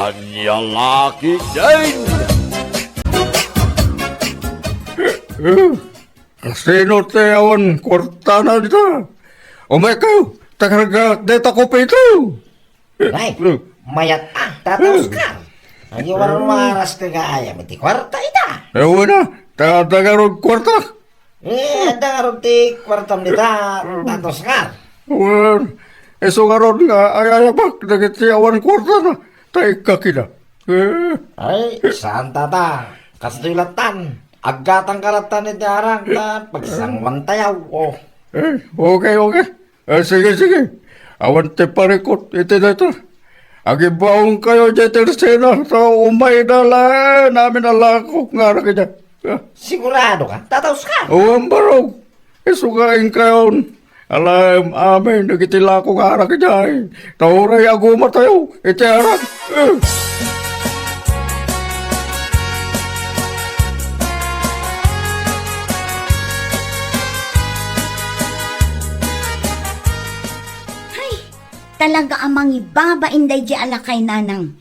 Kanyang laki din! Kasino tayawan kwarta na dito? Umay kayo, takarga deta ko pa ito. Ay, mayat tataos ka. Ang iwaran maras ka gaya, mati kwarta ita. Ewan na, tagarog kwarta. Ada nga ron ti kwartam nita, tataos ka. Ewan, eso nga ron nga, ayayabak, nagitiyawan kwarta na, tayo kakina. Ay, saan tata? Kastulatan. Agatang karatan ni Darang na pagsangwang tayaw. Oh. Okay. Sige. Awan te parikot, ito na ito. Agibaong kayo dyan tersena, so umay na lang, namin alako, nga na kanya. Sigurado ka? Tataos ka? Uwang barog, isugain kayo. Alam, amin, nagitila ko nga na kanya. Tauray aguma tayo, iti harang. Talaga amang ibaba inday di alakay nanang.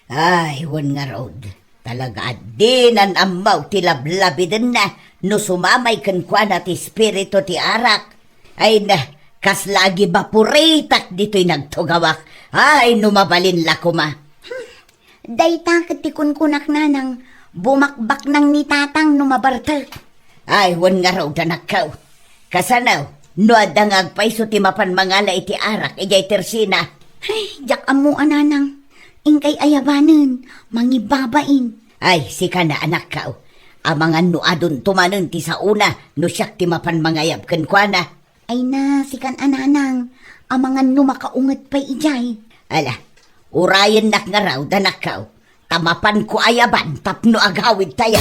Ay, wan nga road. Talaga adinan amaw ti lablabi din na no sumamay kan kwa na ti spirito ti arak. Ay na, kas lagi bapuritak dito'y nagtugawak. Ay, numabalin la kuma. Day takot ti kunkunak nanang. Bumakbak nang ni tatang numabarta. Ay, wan nga road anakaw. Kasanaw, no adangag paiso ti mapan mangala iti arak, ijay tersina. Ay, jak amu ananang. Ingkay ayabanen, mangibabain. Ay, sika na anak kao. Amangan no adon tumanon ti sa una, no siyak ti mapan mangayab kan kwa na. Ay na, sikan ananang. Amangan no makaungat pa'y ijay. Ala, urayan nak nga raw danak kao. Tamapan ko ayaban, tapno agawid tayo.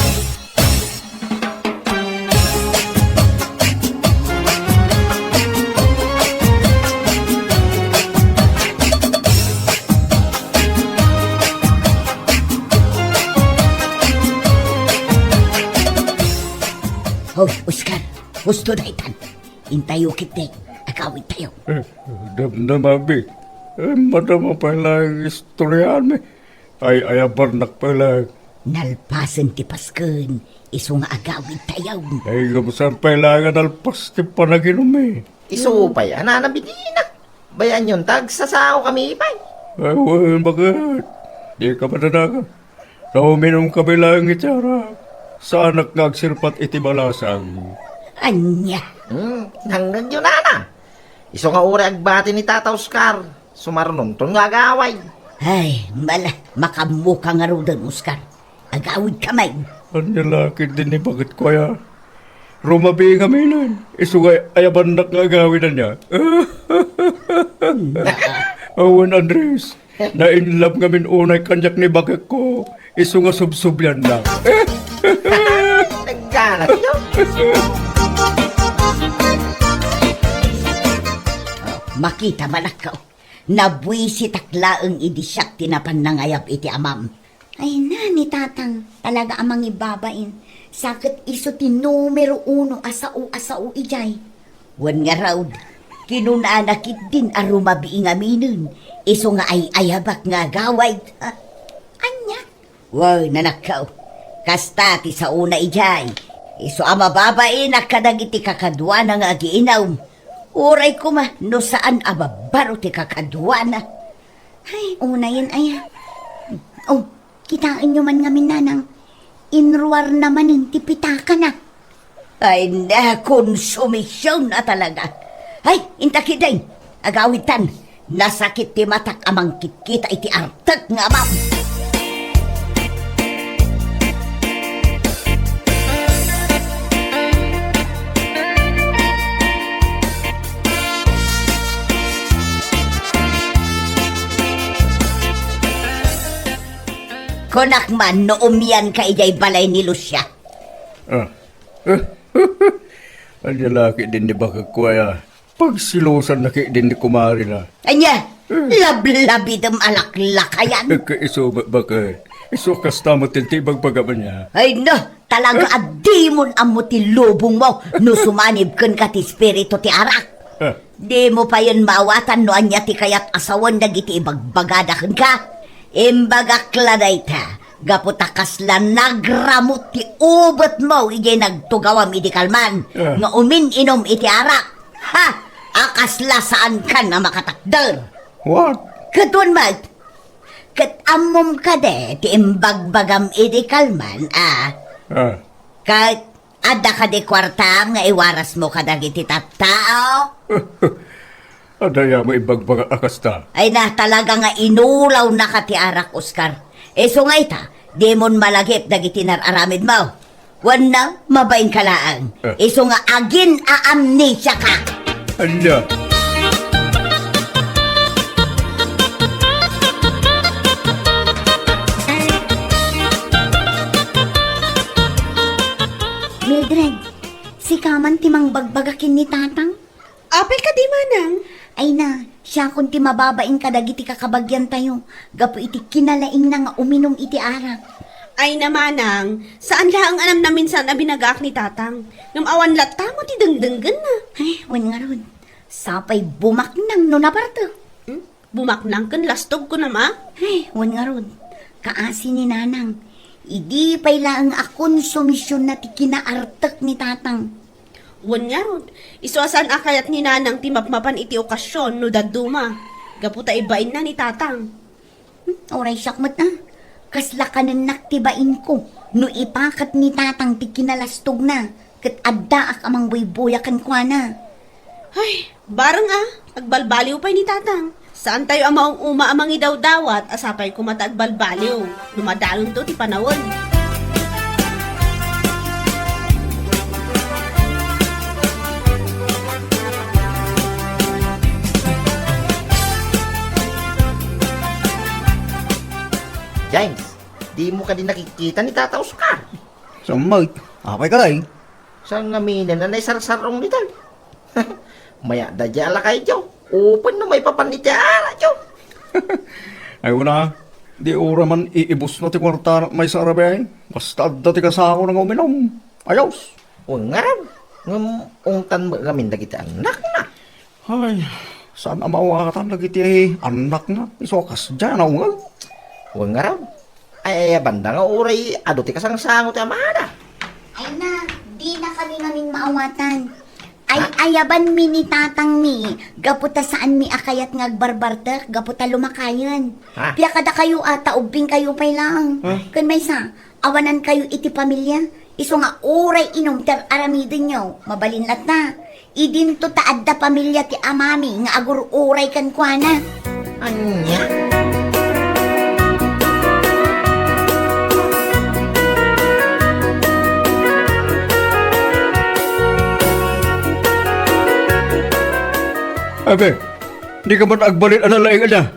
Hoy, Oscar, gusto na itan. Intayo kitik, agawid tayo. Damdamabi, madama pala ang istoryahan mi. Ay, ayabarnak pala. Nalpasan ti Pasken, iso nga agawid tayo. Ay, kamusan pala nga nalpas ti panaginom mi. Isupay, ananabidina. Bayan yun, tagsasao kami ipay. Ay, wan, bakit? Di ka madanaga. Sa uminom ka bilang itara. Sa anak ngagsirpat iti balasang. Anya. Hanggang yun na. Iso nga uri agbati ni Tata Oscar. Sumarunong ton nga agaway. Ay, makamuka nga ro doon, Oscar. Agawid kamay. Ang lalaki din ni bakit ko ya. Rumabi kami nun. Isugay ayabandak nga gawin na niya. Awan Andres. Na-inlove ngamin unay kanyak ni bakit ko. Iso nga subsubyan na. Nagganat yun. Makita malakaw. Nabuisi taklaang idisyak tinapan nangayap iti amam. Ay na, ni tatang. Talaga amang ibabain. Sakit iso ti numero 1 asau ijay. Wan nga raw, kinunanakit din arumabi nga minun. Iso nga ay ayabak nga gaway. Anya? Wow, nanakaw. Kasta ti sa una ijay. Iso ama babae nakadag iti kakadwa na nga agiinaw. Uray ko ma, no saan ababaro ti kakadwa na. Ay, una yan ay. Oh, kitain nyo man nga minanang. Inruar naman ng tipitaka na. Ay na, konsumisyon na talaga. Ay, intakiday, agawitan. Nasakit ti matak amang kitkita iti artak nga amam. Konak man, no umiyan ka ijay balay ni Lucia. Ang lalaki din ni bakit ko ya. Pagsilusan na din ni kumari na. Anya, lablabi dem alaklakayan. Iso bakit? Iso kasta mo tintibag pagaman niya. Ay no, talaga adimon amo ti lubong mo no sumanib ken ka ti spirito ti arak. Di mo pa yan maawatan no anya ti kayat asawan dagiti ibagbagadaken ka. Imbagakla dayta, gaputakas la nagramot ti ubot mo, ijay nagtugawam iti kalman, nga umin-inom iti arak. Ha! Akasla saan ka na makatakdal. What? Katun mat, kat amom ka de, ti imbagbagam iti kalman, kat ada ka di kwartam nga iwaras mo kadag iti tattao. Adaya mo ibagbaga akasta. Ay na talaga nga inulaw na ka ti arak, Oscar. So nga ita, di mon malagip dagiti nararamid mo. Wan na, mabaing kalaan. So nga agin aamnesia ka. Anya? Mildred, si Kaman timang bagbagakin ni Tatang? Apay ka di manang. Ay na, siya kung ti mababain ka dagiti kakabagyan tayo. Gapo iti kinalaing na nga uminom iti arak. Ay namanang, saan lang anam namin saan abinagaak ni Tatang? Ngamawan lata mo ti dengdenggan na. Ay, wan nga ron. Sapay bumaknang no naparto. Bumaknang kan lastog ko na ma. Ay, wan nga ron. Kaasi ni Nanang. Idi pay lang akon sumisyon na ti kinaartak ni Tatang. Wan nga ron. Isuasan akayat ni Nanang timapmapan iti okasyon no daduma. Gaputa ibain na ni Tatang. Oray syakmat na. Kasla ka ng naktibain ko. No ipakat ni Tatang ti kinalastog na. Kat adda ak amang buybuyakan kwa na. Ay, barang agbalbaliw pa ni Tatang. Saan tayo amaong amang idawdawat, asapay kumata agbalbaliw. Lumadalon to ti panawon. James, di mo ka din nakikita ni Tata Oscar. Samay, apay ka rin. Saan nga minan na naisar-sarong nito? Maya da jala kayo, Joe. Open na may papanitara, Joe. Ay una, di ura man iibus na ti kwarta may sarabay. Basta dati ka sa ako nang uminom. Ayos. O nga raw. Ungtan mo gamin na kita anak na. Ay, saan ang mawakatan lagi ti anak na. Isokas dyan ako nga. O nga raw. Ay, banda nga uray. Ado ti kasangsango ti amana. Ay na, di na kami naming maawatan. Ay ayaban mi ni Tatang mi. Gaputa saan mi akayat ngagbarbartek. Gaputa lumakayan. Ha? Pila kada kayo ata, ubing kayo pay lang. Kun may sa, awanan kayo iti pamilya. Iso nga uray inom ter aramidin nyo. Mabalinlat na. Idin to taadda pamilya ti amami nga agur uray kan kuana. Anya? Abe, di ka man agbalit analaing na.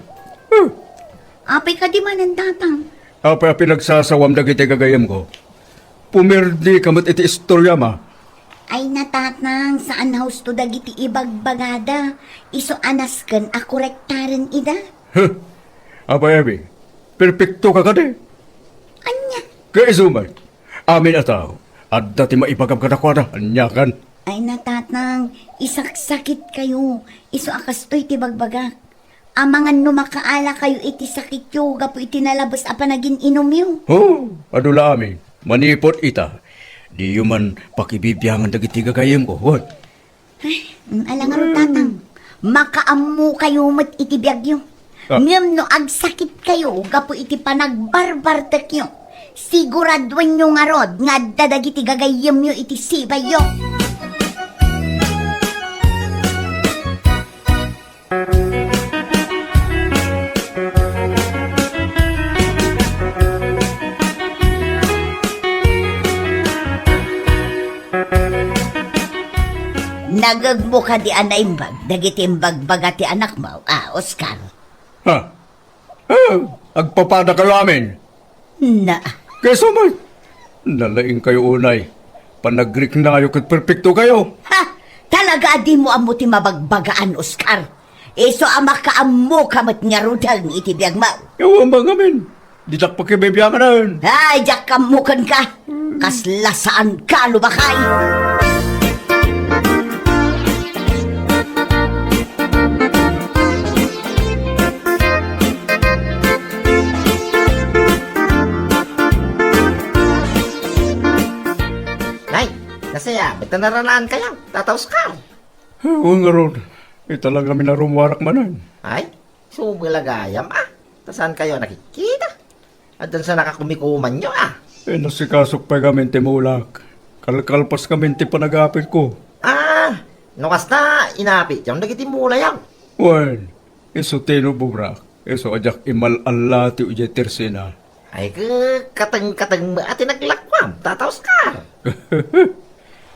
Apay ka di man ang Tatang. Apa pinagsasawam dagiti gagayam ko. Pumirdi kamat iti istorya ma. Ay natatang saan house to dagiti ibagbagada. Iso anas ken ako rektaran ida. Huh? Apa yabi? Perfecto ka kade. Anya. Kaisumay. Amin ataw. At dati maipagam ka na kwa na. Anya kan. Ay natatang isaksakit kayo. Iso akastoy ti bagbagak. Amangan no makaala kayo iti sakit yo. Gapo iti nalabas apa naging inom yo. Oh, adula amin. Manipot ita. Di yuman pakibibiyangan dagiti gagayam ko. What? Alang aro Tatang. Makaamu kayo mat iti biyagyo. Ngem no agsakit kayo. Gapo iti panagbarbartek yo. Siguraduan nyo nga rod. Nga dadagiti gagayam yo iti sibay yo. Nagagmo ka di anaimbag, dagiti imbagbaga ti anak mo, Oscar. Ha? Agpapada kayo amin. Na, Kesa man. Nalaing kayo unay. Panagrik na kayo kat perfecto kayo. ha? Talaga di mo amo ti mabagbagaan, Oscar. Iso ama ka amo kamat nga rudal ni iti biyag mo. Yawan ba ngamin? Di tak pakibibiyangan na yun. Ay, jak kamukan ka. Kaslasaan ka, lubakay. Kasi may tanaranaan kayo, Tata Oscar. Huwag nga ron. Talaga minarumwarak manan. Ay, sumilagayam Saan kayo nakikita? At doon sa nakakumikuman nyo Nasikasok pa kami timulak. Kalkalpas kami ti panagapit ko. Nukas na inapit yung nagitimula yan. Wan, iso tino bubrak. Iso ajak imal-ala ti uje tersena. Ay, katang-katang ati naglakwam, Tata Oscar.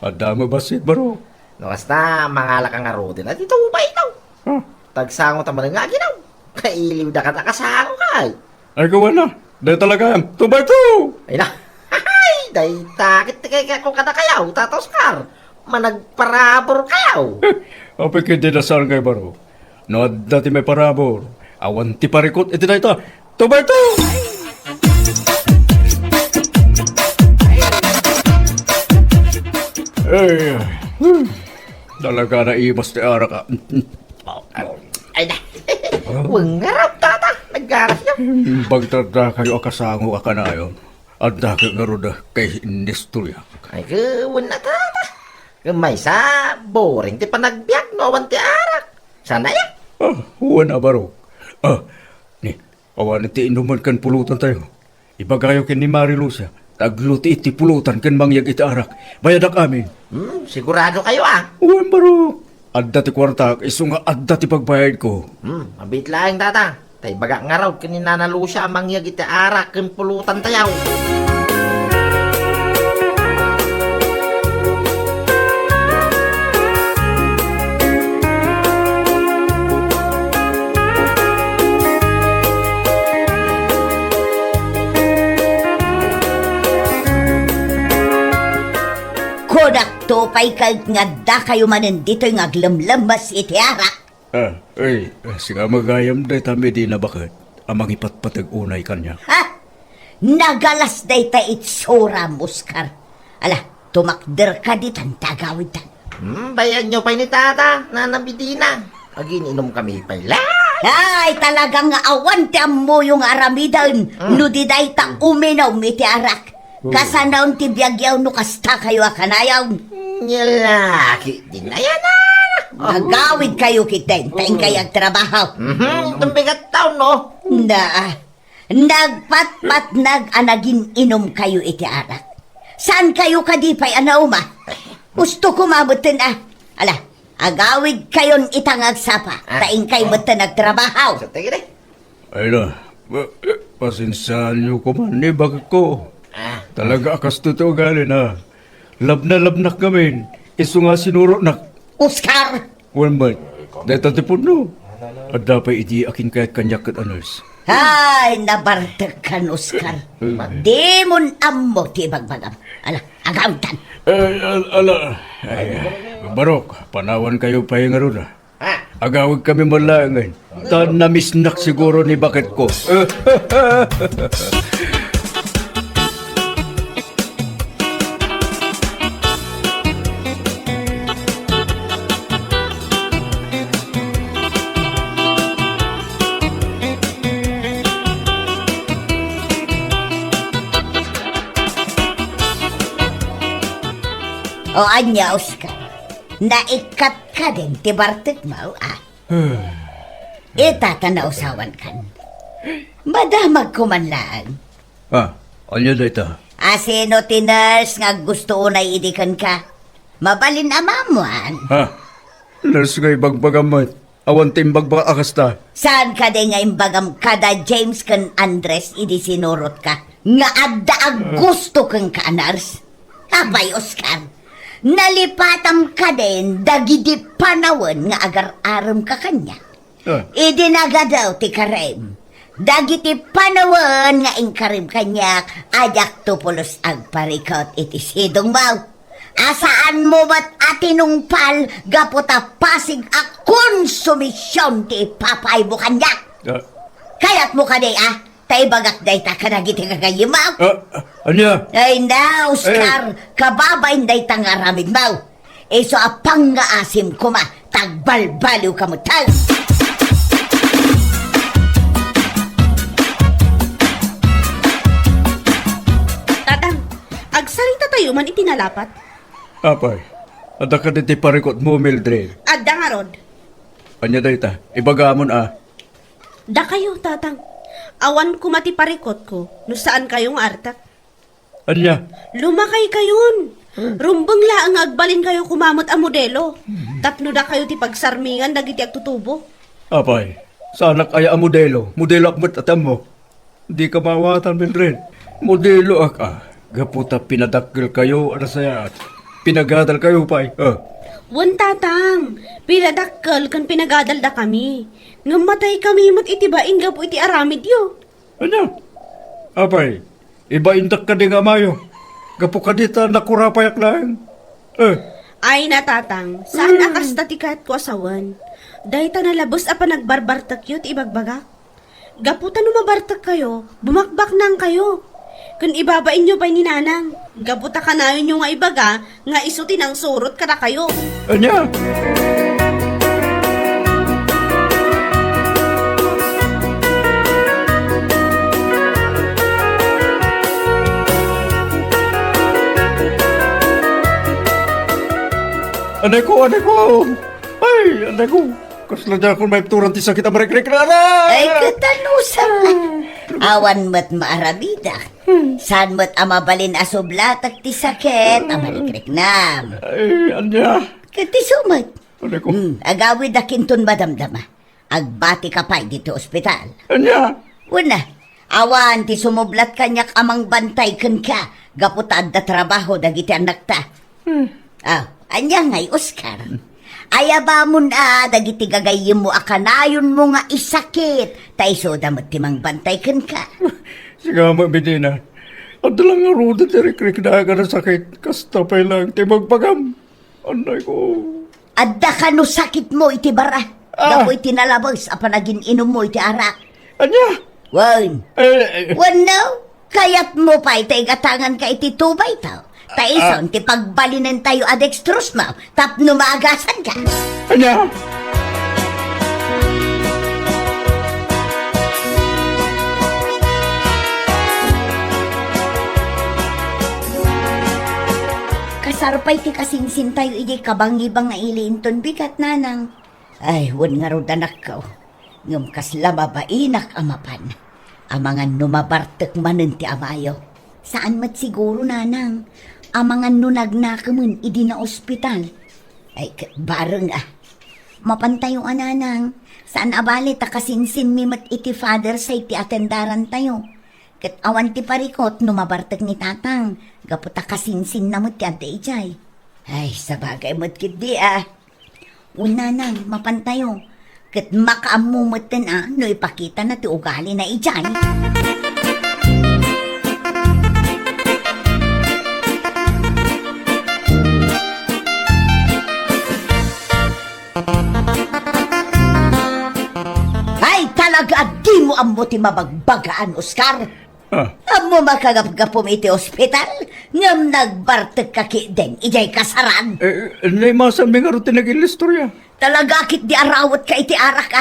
Adama basit baro. Nukas na mga lakang arutin at ito ba ito? Ha? Tagsango tama nga ginaw. Kailiw na katakasango kay. Ay gawa na. Dahil talaga yan. Tubay to! Ay na. Hay! Dahil takit kaya kung kada kayaw, Tata Oscar. Managparabor kayaw. Apay kaya dinasal kay baro. No, dati may parabor. Awan ti parikot. Iti na ito. Tubay to! Ay, talaga na imas ti ara ka. Ay na. Huwag nga raw, Tata. Naggaras niya. Bagtada kayo akasango ka na yun. At daki nga ro da kay Nestorya. Ay, kawan na, Tata. May sa boring ti panagbiyak no awan ti arak. Sana yan. Huwan na baro. Ni, awan ti inuman kan pulutan tayo. Ibagayo kin ni Marilucia. Tagluti iti pulutan kan mangyag iti arak. Bayadak amin. Sigurado kayo Huwan baro. Adda ti kwarta, iso nga adda ti pagbayad ko. Mabit lang, Tata. Tay baga nga raw kaninanalo siya mangyag iti arak kan pulutan tayaw. Kodak to pa'y kagngada kayo manin dito yung aglamlamas iti arak. Singa magayam day tami di na bakit. Amang ipatpatag unay kanya. Ha? Nagalas day ta itsura, Oscar. Ala, tumakder ka di tan tagawid tan. Bayan nyo pa ni Tata, nanabidina. Agininom kami pa Ay, talagang awan ti mo yung aramidan. No di day ta uminaw iti arak. Kasanaw ti biyagyaw no kasta kayo akanayaw. Nyalaki, din na yan Nagawid kayo kiten, taing kayag trabaho. Itong bigat taon, no? Nagpatpat nag-anagin inom kayo iti arak. Saan kayo kadipay anauma? Gusto ko mabutin Ala, agawid kayon itangag sapa, taing kayo butin nagtrabaho. Sa tingin Ay na, pasensyahan niyo ko man, bakit ko? Talaga akas totoo gali na. Labnak kami. Iso nga sinuro na. Oscar! Wan ba? Dahil tatipon no. At dapat iti akin kaya't kanyak kat anos. Ay, nabartag kan, Oscar. Di mon ammo ti bagbagam. Ala, agawitan. Barok, panawan kayo pa yung aro na. Agawag kami malangan. Tan namisnak siguro ni bakit ko. O anya, Oscar. Naikat ka din, ti Bartek mo, Itatanaw-sawan kan. Madamag ko man lang. Anya da ita? Asino ti nurse nga gusto unay idikan ka? Mabalin amamuan. Nurse ngay bagbagamat. Awan timbag ba akasta? Saan ka din nga imbagam kada James kan Andres idi sinurot ka? Nga adda ang gusto kang ka, nurse? Abay, Oscar. Nalipatam ka din, dagidi panawan nga agar-aram ka kanya. Idi nagadaw ti karem. Dagiti panawan nga ingkarim kanya, ajak tupulos agparikot iti sidong mau. Asaan mo ba't atinong pal, gaputa pasig a konsumisyon ti papay mo kanya? Kaya't mo ka di tay bagak day ta kanagiti kagayimaw. Anya? Ay na, Oscar, kababay day ta nga ramig mau. Iso apang nga asim kuma, tagbalbaliw ka mo tag. Tatang, agsalita tayo man itinalapat. Apay, ada ka diti parikot mo, Mildred. Adda nga rod. Anya dayta, ibagamon Da kayo, tatang. Awan ko matiparikot ko. No saan kayong artak? Anya? Lumakay kayon. Rumbang laang agbalin kayo kumamot a modelo. Tapno da kayo ti pagsarmingan dagiti agtutubo. Apay, sana kaya ang modelo. Modelo akmat atam mo. Di ka mawatan, Mildred. Modelo Gaputa pinadakil kayo, ano saya. Pinagadal kayo, pay. Wan tatang, pinadakkel kan pinagadal da kami. Ngamatay kami mat itibaing gapo iti aramid yo. Ano? Apay, iba intak ka di nga mayo. Gapu ka dita nakurapayak lang. Ay na tatang, saan akas tatikat ko asawan? Dahi ta nalabos apa nagbarbartak yo ti ibagbagak. Gaputa numabartak kayo, bumakbak nang kayo. Kung ibabain nyo pa ni nanang, gaputa ka na yun yung nga ibaga, nga isutin ang surot kada kayo. Anya? Anay ko! Ay, anay ko! Kasla dyan kung may turan ti sakit ang marik-rik na Ay, katanusa. Awan mo't maarabida. Saan mo't amabalin asublatak ti sakit, amalikrik nam. Ay, anya? Kati sumat. Anay ko! Agawid na kinton madamdama. Agbati ka pa dito ospital. Anya? Una, awan ti sumublat kanyak amang bantay kan ka. Gaputad da trabaho dagiti anak ta. Anya ngay, Oscar. Ayaba mo na, dagiti gagayim mo akanayon mo nga isakit. Taiso damot timang bantay kan ka. Siga Medina. Ang dalang nga ruda ti rik-rik na aga na sakit. Kasta pa lang ti magpagam. Anay ko. Adda ka no sakit mo iti bara. Gapo iti nalabos apa naging inom mo iti arak. Anya? Wan. Eh, Wano? Kayat mo pa iti gatangan ka iti tubay tao. Taison, ti pagbalinan tayo adextrose mo, tapno maagasan ka. anya? Kasarpay ti kasinsin tayo iti kabangibang nga ilinton bigat nanang. Ay, wan nga rod anak ko. Ngam kasla mabainak amapan. Amangan numabartek manen ti amayo. Saan mat siguro nanang? Amangan nunagnakamun idi na ospital. Ay, bareng Mapantayo ananang. Saan abali ta kasinsin mi mat iti father say ti atendaran tayo. Ket awan ti parikot numabartek ni tatang. Gaputa kasinsin na mat ti ate ijay. Ay, sabagay mo't kidi Unanang, mapantayo. Ket makaamumutin no ipakita na ti ugali na ijay. Ay, talaga di mo amo ti mabagbagaan, Oscar. Amo makagapgapom iti ospital, ngam nagbartek kaki den, ijay kasaran. Nay masam nga rin tinagil istorya. Talaga kit di arawat ka iti arak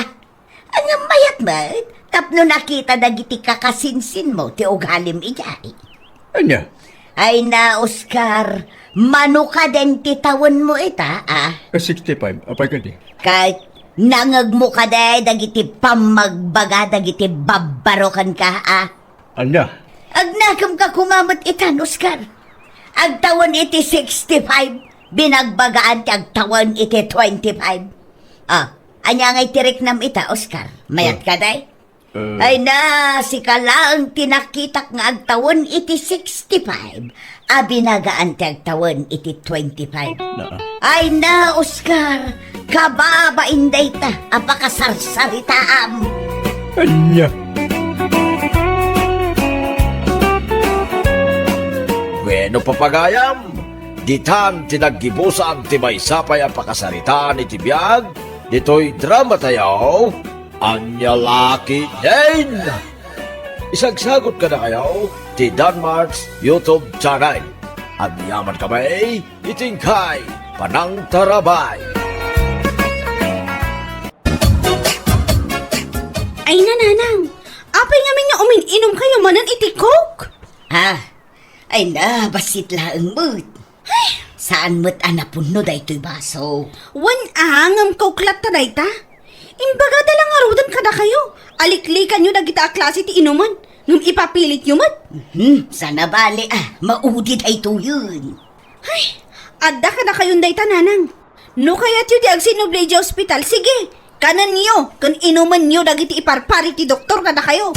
Ang mayat ba, tapno nakita dagiti kakasinsin mo, ti ugalim ijay. Anya? Ay na, Oscar, mano ka den ti tawon mo ita, 65, apay ka di. Kahit nangag mo ka day, dagiti pamagbaga, dagiti babarokan ka, Anya? Agnakam ka kumamat itan, Oscar. Agtawan iti 65, binagbagaan ti agtawan iti 25. Anya ngay tirik nam ita, Oscar. Mayat ka day? Ay na, si kalaang tinakitak nga agtawan iti 65, binagaan ti agtawan iti 25. Ay na, Oscar, kababain day ta, apakasarsaritaam. Anya? Bueno papagayam, ditan tinaggibusan ti may sapay ang pakasaritaan iti biyag, dito'y drama tayo, Anya Laki Jane! Isagsagot ka na kayo, ti Danmarks YouTube channel. At yaman kami, itingkay, Panang Tarabay. Ay nananang, apay ngamin nga umininom kayo manan iti coke. Ay na, basit laang mood. Saan mo't anapunno daytoy baso? Wan angam kauklat ta dayta. Imbaga dalang arudan kada kayo. Aliklikan nyo dagita a klase ti inuman. Ngam ipapilit nyo man. Sana bali maudid ay yun. Ay, adda kada kayon dayta nanang. No kayat yu di agsinublay di hospital. Sige, kanan niyo. Kan inuman niyo dagiti iparpari ti doktor kada kayo.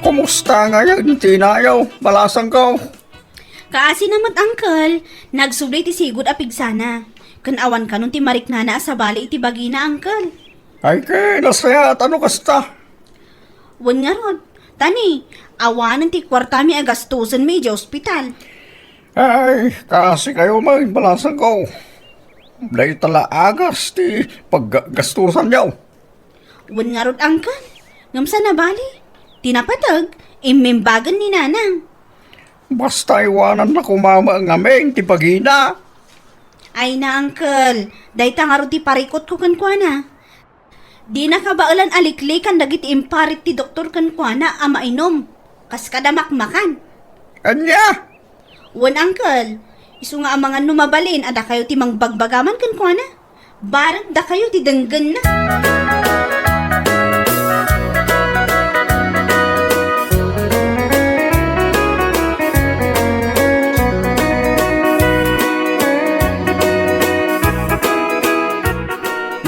Kumusta ngayon, tinayaw? Balasang ko. Kaasi namat uncle, nagsubli ti sigud a pigsana. Kanawan ka nun ti mariknana sa bali iti bagina uncle. Ay kay, nasaya, ano kasta? Wan nga rod, tani, awanan ti kwartami agastusan mi di hospital. Ay, kasi kayo man, balasang ko. Dahil tala agas, ti paggastusan niyo. Wan nga rod uncle, ngamsa na bali. Tinapatag, imimbagan ni nanang. Basta iwanan na kumama ang aming, ti pagina. Ay na uncle, dahi nga rod ti parikot ko kankwana. Di nakabaulan aliklikan dagiti imparit ti doktor kankwana ama inom. Kas kada makmakan. Anya? Wan uncle, isu nga amangan numabalin ada kayo ti mangbagbagaman kankwana. Barang da kayo ti denggen na.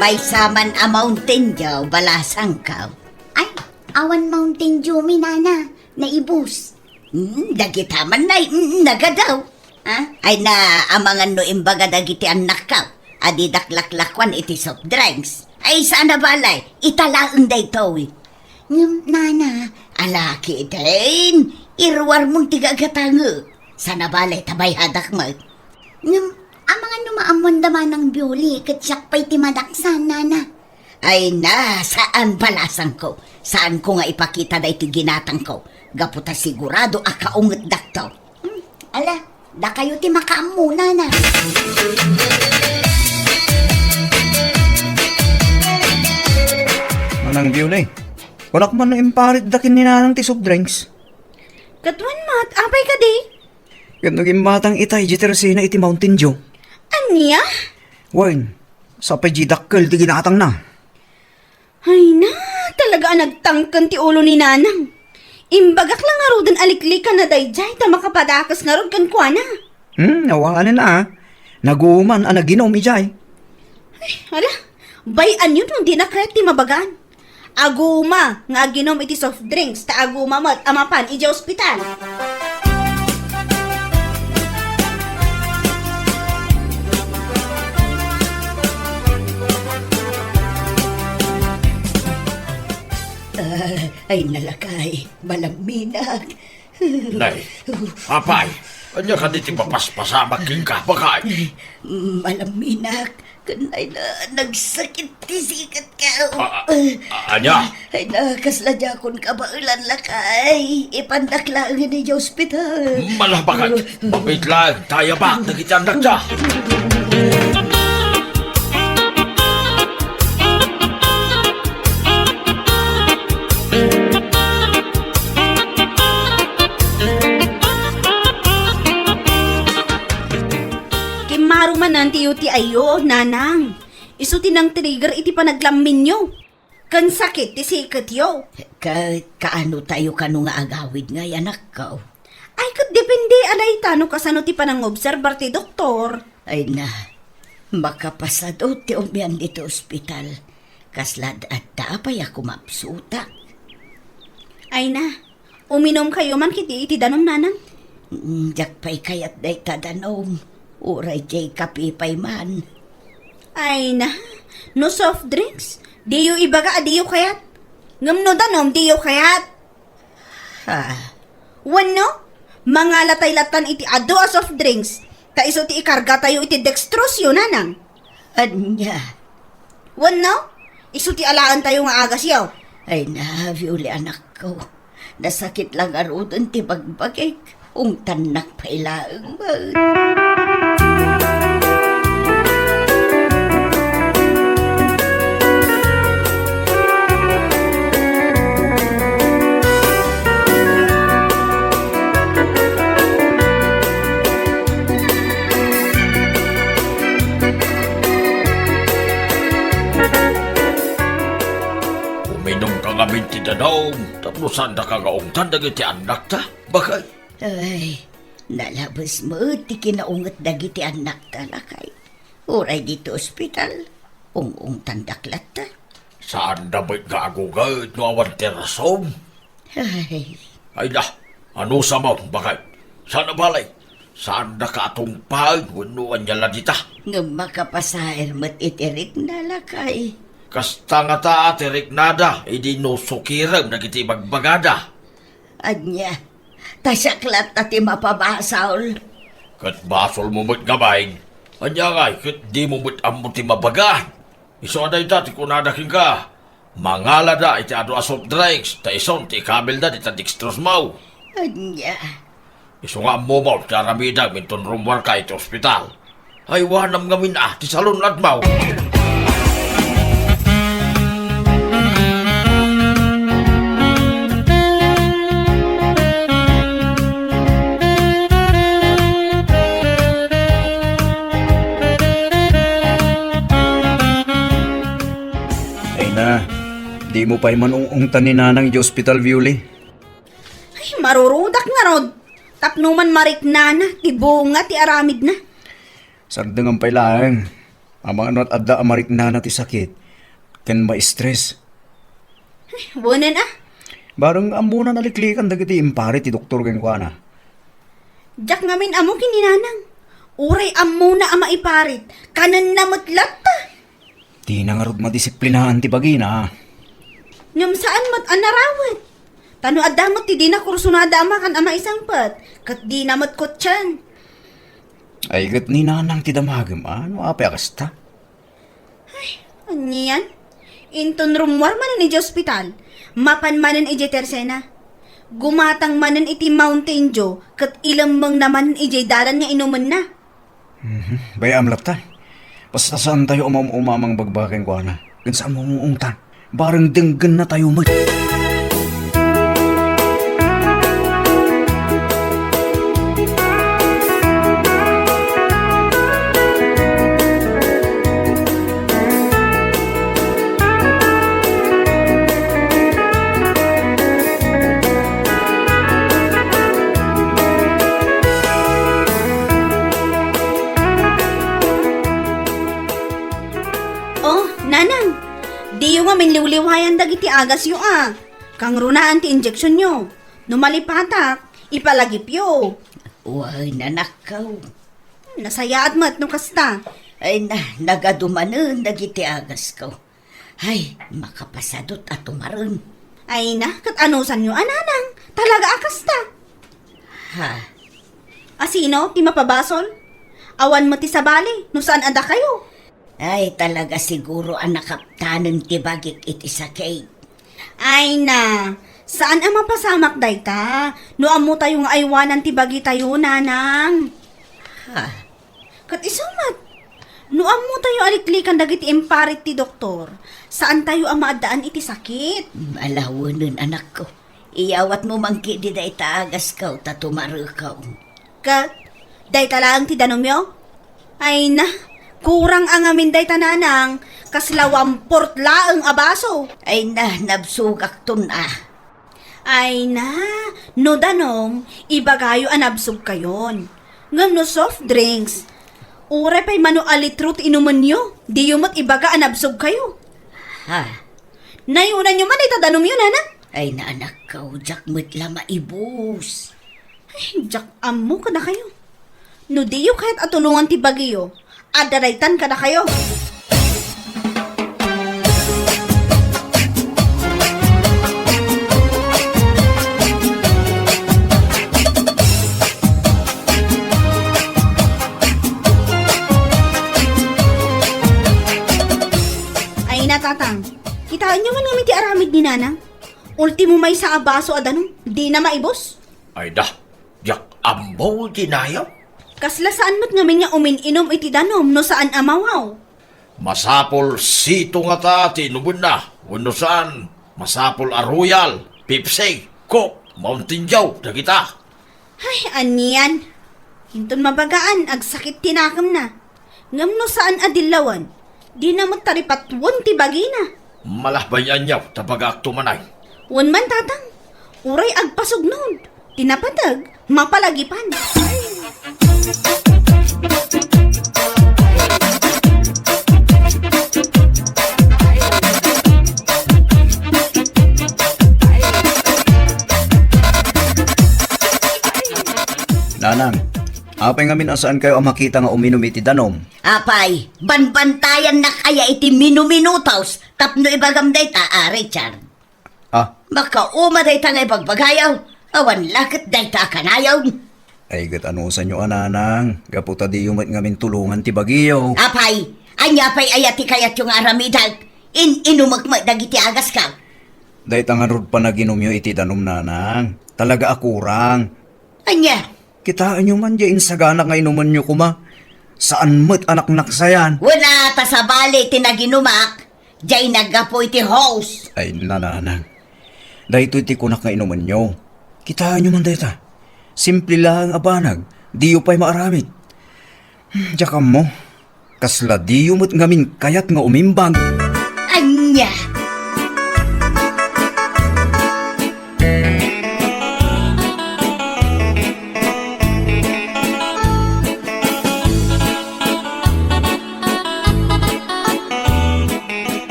May saman a Mountain Dew, balasang ka. Ay, awan Mountain Dew mi nana, naibus. Dagitaman na, nagadaw. Ay na amangan no imbaga dagiti anak ka. Adi daklaklakwan iti soft drinks. Ay sana balay, italaang dayto. Nana, Alaki din, irwar mong tigagatanga. Sana balay tabay hadak mo. amangan numaamon daman ng bioli, katsak pa'y timadaksan, nana. Ay na, saan balasang ko? Saan ko nga ipakita da iti ginatang ko? Gaputa sigurado akaunget dakto. Ala, da kayo ti makaamu, nana. Manang Viola Warak man no imparit dakin ni nanang ti soft drinks. Katuan mat, apay ka di? Yan naging batang itay jitersina iti Mountain Dew. Anya? Wine, sa pajidakkel ti ginatang na. Ay na, talaga nagtangkan ti ulo ni nanang. Imbagak lang nga rodan aliklikan na dayjay ta makapadakas nga rod kankwana. Nawalan na Naguman naginom ijay. Hala, bayan yun hindi na kaya ti mabagan. Aguma nga ginom iti soft drinks ta aguma mat amapan iti ospital. Ay nalakay, malaminag. Nay, apay, anya ka di ti papaspasamak king ka, bakay? Malaminag, kanay na nagsakit ti sikat ka. Anya? Ay na, kasladya kon kabailan lakay. Ipandaklaan ni hospital. Malabakat, mabitlag, tayo ba, nagityandak siya. Marumanan ti yuti ayo, nanang. Isu tinang trigger iti panaglamin nyo. Kan sakit ti sikat yo. Kaano tayo kano nga agawid nga anak ko? Ay, kat depende alay tano kasano ti panang-obserbar ti doktor. Ay na, makapasado ti umyan dito ospital. Kaslad at tapay ako mapsuta. Ay na, uminom kayo man kiti iti danom nanang. Jak pa'y kayat day tadanom. Uray jay kapipay man. Ay na, no soft drinks. Diyo ibaga adiyo kayat. Ngam no danom diyo kayat. Ha? Wano? Mga latay-latan iti ado a soft drinks. Ta iso ti ikarga tayo iti dextrose yun nanang. Anya? Wano? Iso ti alaan tayo nga agas yaw. Ay na, Violi anak ko. Nasakit lang arudan ti bagbagik. Ungtan nakpailaang man. Uminom ka nga minti na daw, tapos sanda ka nga ungtan dagiti anak ta. Bakay? Ay, nalabas mo, ti kinaungat dagiti anak talakay. Uray dito ospital, ung tandaklat ta. Saan na ba'y gagugay no awan tirasom? Ay, Ay na, ano sa mo, bakay? Saan na balay? Saan na ka atong pahal, wanuan niya ladita? nga makapasaher mat itirik nalakay. Kasta nga ta atirik nada, idi no sukirem nagiti bagbagada. Anya, tasaklat ta ti mapabasaol. Kat basol mo mo't gabay, anya ngay, kat di mo mo't amo ti mabaga. Iso aday dati kunadaking ka, mangala da iti ado asot drinks, ta ison ti kabel da di ta dextrose mau. Anya, Iso nga mo mo, karamida, minton rumwar ka iti ospital. Ay wanam nga min ti salon lad mau. Ay na, di mo pa'y manungungtan ni nanang di hospital, Violi. Ay, marurudak nga rod. Tapno man mariknana, ti bunga, ti aramid na. Sagdang ang pailaang. Ang mga not adda amarik na ti sakit. Kan ma-stress. Bunan ah. Barang ambuna naliklikan dagiti impare ti doktor ken kuana. Jak ngamin amo kininanang. Uray amo na ama iparit. Kanan na matlat ta. Di na nga rod madisiplinahan ti bagina. Ngam saan mat anarawet. Tano adamot ti di na kursunada ama kan ama isang pat. Kat di na mat kotsan. Ay gat ni nanang ti damagam ano apay akasta. Anyan? Inton rumwar manan iti ospital. Mapan manan iti tersena. Gumatang manan iti Mountain Dew. Kat ilambang naman iti dalan nga inuman na. Bayam lapta. Basta saan tayo umamang bagbaking kuana. Gan saan mo ungtan. Barang denggan na tayo mag... Oh, nanang. Di yung nga minliwliwayan dagiti agas yo ah. Kang runaan ti injection nyo. Numalipatak, ipalagip yo. Uy, nanakaw. Nasayaat mat no kasta. Ay na, nagadumanan dagiti agas ko. Ay, makapasadot at tumaron. Ay na, kat anusan nyo ananang. Talaga akasta. Ha, Asino, ti mapabasol? Awan mo ti sabali, no saan ada kayo? ay talaga siguro ang nakaptanan ti bagik iti sakay. Ay na, saan ang mapasamak dayta? No amo tayo nga aywanan ti bagi tayo, nanang. Ha, Kat isumat. No amo tayo aliklikan dagiti imparit ti doktor. Saan tayo ang maadaan iti sakit? malawanan anak ko. Iyawat mo mangki di da itaagas ka ta tumaro ka. Kat, dayta lang ti danomyo? Ay na, kurang ang amin dayta nanang. Kaslawamport laeng abaso. Ay na, nabsugak tun ah. Ay na, no danong, ibagayo anabsog kayon. Ngam no soft drinks. Ure pa'y mano alitrut inuman nyo. Di yumot ibaga anabsog kayo. Ha, Nayunan nyo man itadanong yun, nanang. ay na anak ka, jak mo't lama ibus. Ay, jak amo ka na kayo. No diyo kahit atulungan ti bagiyo. Adaraytan ka na kayo. Ay natatang, kitaan nyo man nga ti aramid ni nanang. Ultimo may sa abaso adanong, di na maibos. Ay da, yak, Ambaw dinayaw? Kasla saan mo't ngamin nga umininom iti danom no saan amawaw. Masapol sito nga ta tinubon na. Wano saan? Masapol a Royal, Pepsi, Coke, Mountain Dew, dagita. Ay, aniyan. Hinton mabagaan, ag sakit tinakam na. Ngam no saan adilawan. Di na mo taripatwon ti bagina. Malahbayan niyaw, tabagak tumanay. Wan man tatang. Uray agpasog nun. Tinapatag, mapalagipan. Nanang, apay ngamin asaan kayo ang makita nga uminom iti danom. Apay, banbantayan na kaya iti minuminutaws tapno ibagam day ta, Richard. Ah, Baka day ta nga ibagbagayaw. Awan lakit day ta kanayaw. ay gat ano sa inyo ananang. Gaputa di yumat ngamin tulungan ti bagiyo. Apay, anya pay ayati kayat yung aramidag. Inumakma dagiti agas ka. Dahit ang harod pa naginom yo iti danom nanang. Talaga akurang. Anya, Kitaan nyo man diyan sagana nga inuman nyo kuma. Saan mo't anak naksayan? wala ta sa bali tinaginumak. Diyay nagapo iti host. Ay nananang. Dahito iti kunak nga inuman nyo. Kitaan nyo man dahita. Simple lang abanag. Diyo pa'y maaramid. Diyan mo. Kasla diyo mo't ngamin kayat nga umimbang. Anya.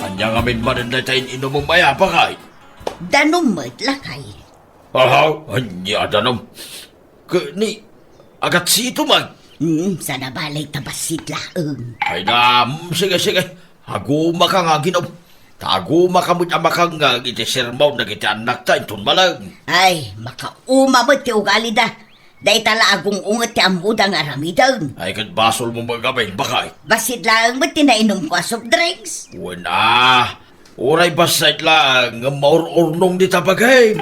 Anya nga min manin na tayo inom mong mayapakay. Danumot lakay. Ahaw, anya danom. Ni, agat sito man. Sana balay tabasit laeng. Ay na, sige. Aguma ka nga ginom. Taguma ka mo't amakang nga iti sermaw na iti anak tayo tun malang. Ay, makauma mo ti ugali da. Day tala agong unget ti ambudang aramidang. Ay kat basol mo mga gabay, bakay. Basit lang mo tinainom ko soft drinks. Wala. Uray basay lang, nga maur-urnong di tabagay.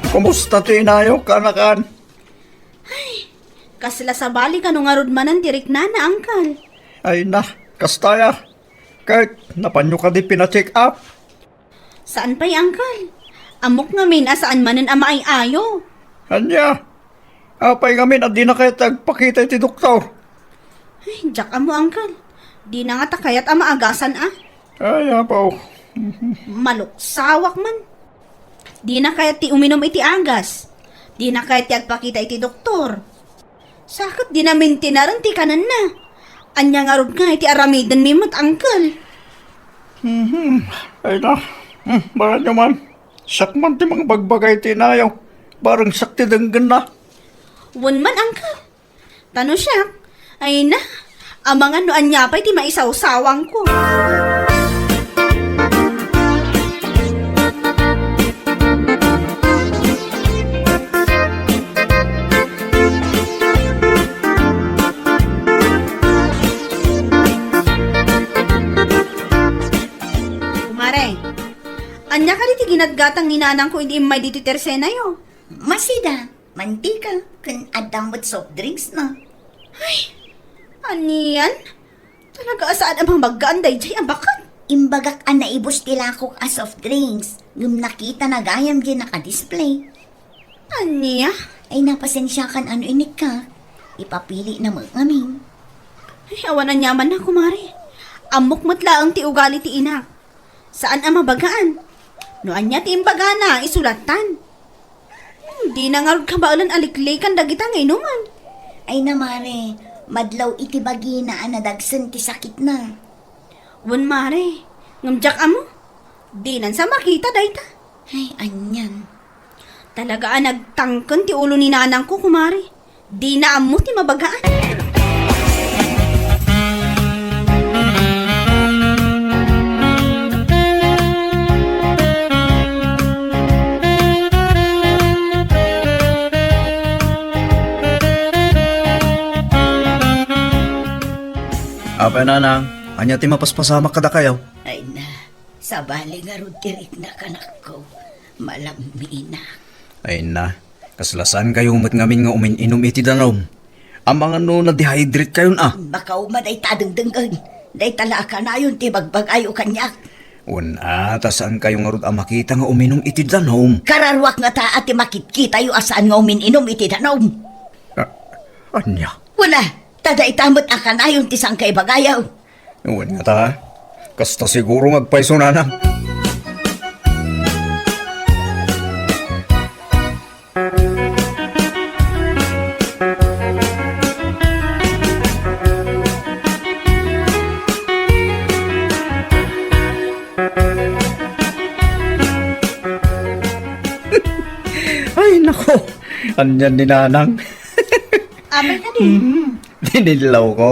Kumusta ti inayo kanakan? Kasla sa bali ka nung arod manan tirik na angkal. Ay na, kastaya. Kahit napanyo ka di pina-check up. Saan pa'y angkal? Amok ngamin asaan manan ama ay ayo. Anya, apay ngamin at di na kayo tagpakita iti doktor. Ay, jak amo angkal. Di na nga takayat ama agasan ah. Ay, apaw. Maluksawak man. Di na kaya ti uminom iti agas. Di na kaya ti agpakita iti doktor. Sakit di namin tinaran ti kanan na. Anya nga rod nga iti aramidan mimot angkal. Ay na, baran nyo man. Sakman ti mga bagbagay tinayaw. Barang sakti danggan na. Wan man angkal. Tano siya. Ay na. Amangan no anya pa'y ti maisawsawang ko. Kumare, anya ka diti ginadgatang ninanang ko hindi may diti tersena yo. Masida, mantika, kan adamot soft drinks na. Aniyan? Talaga asaan ang mga maggaanday jay ang bakat? Imbagak ang naibos tilakok a soft drinks. Ngum nakita na gayam dyan naka-display. Aniya? Ay napasensya kan ano inik ka. Ipapili na mga ngamin. Ay, awan na nyaman na, kumari. Amok matla ang ti ugali ti inak. Saan ang mabagaan? No anya ti imbagana, isulatan. Hindi na nga kabaulan aliklikan dagita ngay numan. Ay namare, madlaw iti bagina na dagsan ti sakit na. Wan mare, ngamjak amo. Di nan sa makita dayta. Ay, anyan. Talaga nagtangken ti ulo ni nanang ko, kumari. Di na amo ti mabagaan. Apay nanang, anya ti mapaspasama kada kayo. Ay na, sa bali nga ron tirik na kanak ko. Malami na. Ay na, kaslasan kayo mat ngamin nga umin-inom iti danom. Ang mga no na dehydrate kayo na. Baka uma day tadengdengan. Day talaka na yun, ti bagbagayo kanyak. Una, tasaan kayo nga ron ang makita nga uminom iti danom. Kararwak nga ta ati makitkita yo asaan nga umin-inom iti danom. Anya? Wala, tada itamot akan ayon ti sangkay bagayaw. Uwan nga ta, kasta siguro magpaiso na na. Ay, nako. Anyan ni Nanang. Abay na din. Dinilaw ko.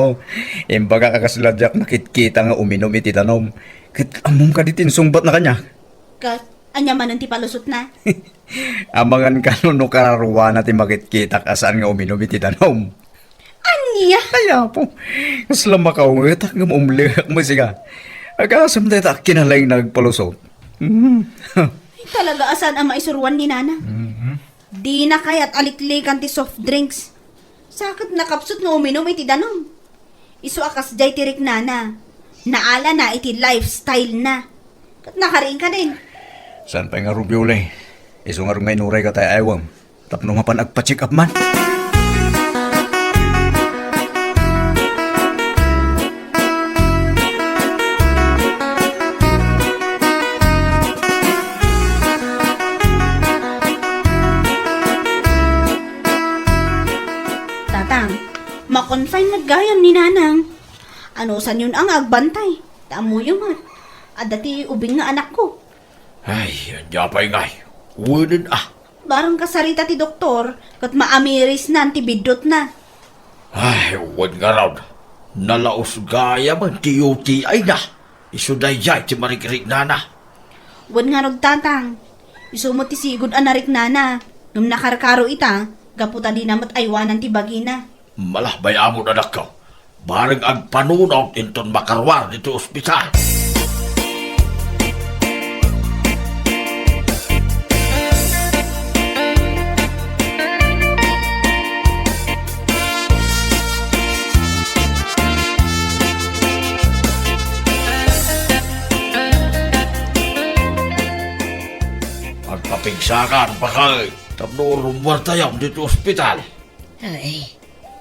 Imbaga kakasladyak nakitkita nga uminom iti tanom. Kit among ka ditin sungbat na kanya. Anya man ang ti palusot na. Amangan ka no kararuwa natin makitkita kasaan nga uminom iti tanom. Anya? Kaya po. Kasla makauwitak nga maumlihak mo siya. Agasam tayo ta kinalang nagpalusot. Talaga asan ang maisurwan ni Nana? Di na kaya't aliklikan ti soft drinks. Sakit na kapsut nga uminom iti danom. Isu akas jay tirik Nana. Naala na iti lifestyle na. Kat nakariin ka din. Saan pa nga rubyole? Iso nga may nuray ka tayo aywam. Tapno mapan agpa-check up man. Tatang, makonfine na gayam ni Nanang. Ano san yun ang agbantay? Tamo yung at. Adati ubing nga anak ko. Ay, anya pa'y ngay. Uwanin Barang kasarita ti doktor, kat maamiris na ti bidot na. Ay, uwan nga raw. Nalaos gaya man ti UTI na. Isuday jay ti marikirik nana. Wan nga tatang. Isumot ti sigod anarik nana. Nung nakarkaro ita, gaputa di namat aywanan ti bagina. Malahbay amo na nakaw. Barang agpanunaw inton makarwar dito ospital. Pagpapigsakan pa kay tapno rumwar tayo dito ospital. Ay,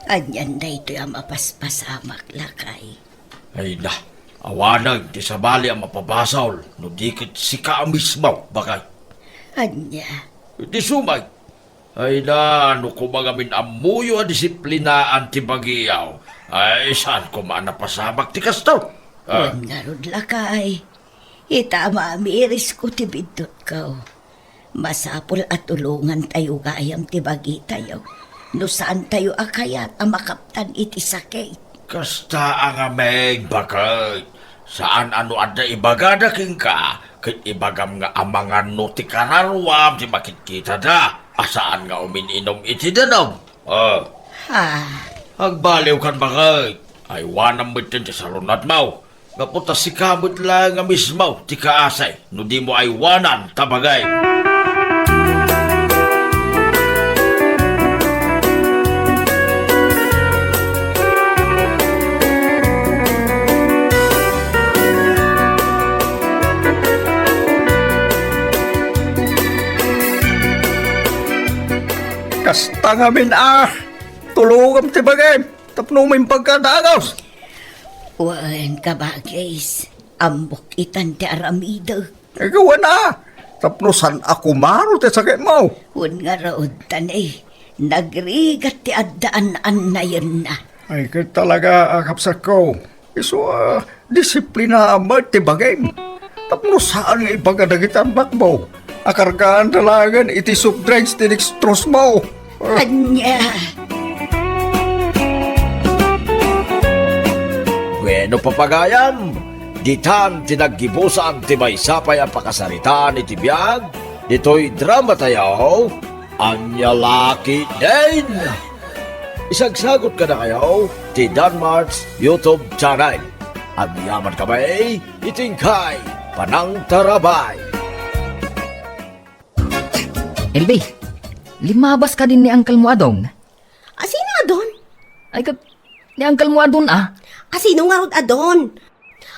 anyan na ito yung mapaspasamak lakay. Ay na, awanag ti sabali ang mapabasaw no dikit si ka mismo bakay. Anya, Di sumay. Ay na, no kumagamin amuyo a disiplinaan ti bagiyaw. Ay, saan ko manapasamak ti kastaw? narod lakay. Itama amiris ko ti bidot ko. Masapol at tulungan tayo gayam ti bagi tayo. No saan tayo akayat ang makaptan iti sakit. Kasta ang ameng bakay. Saan ano ada ibagada king ka? Kit ibagam nga amangan no ti kararwam ti makikita da. Asaan nga umininom iti danom? Ha, Agbaliw kan bakay. Ay wanam mo ti salunat mo. Gaputa si kamot lang nga mismo ti kaasay. No di mo ay wanan tabagay. Kasta ngamin tulungam ti bagay. Tapno may pagkadagaws. wan ka ba guys? Ambok itan ti aramida. Ikaw na. Tapno san ako maro ti sakit mo. Wan nga raod tanay. Nagrigat ti addaan na yun na. Ay, kaya talaga kapsat ko. Iso, disiplina amat ti bagay. Tapno saan nga ipagadagitan bakbo? Akargaan dalagan iti subdrinks ti dextrose mo. Anya, Bueno papagayam, ditan tinaggibusan ti may sapay ang pakasarita ni Tibiyag, dito'y drama tayo, Anya Lucky Din. Isagsagot ka na kayo ti Danmar's YouTube channel. Ang yaman kamay, itingkay, panang tarabay. Elby, limabas ka din ni Uncle mo adon. Asino nga doon? Ay kat, ni Uncle mo adon Asino nga rod adon?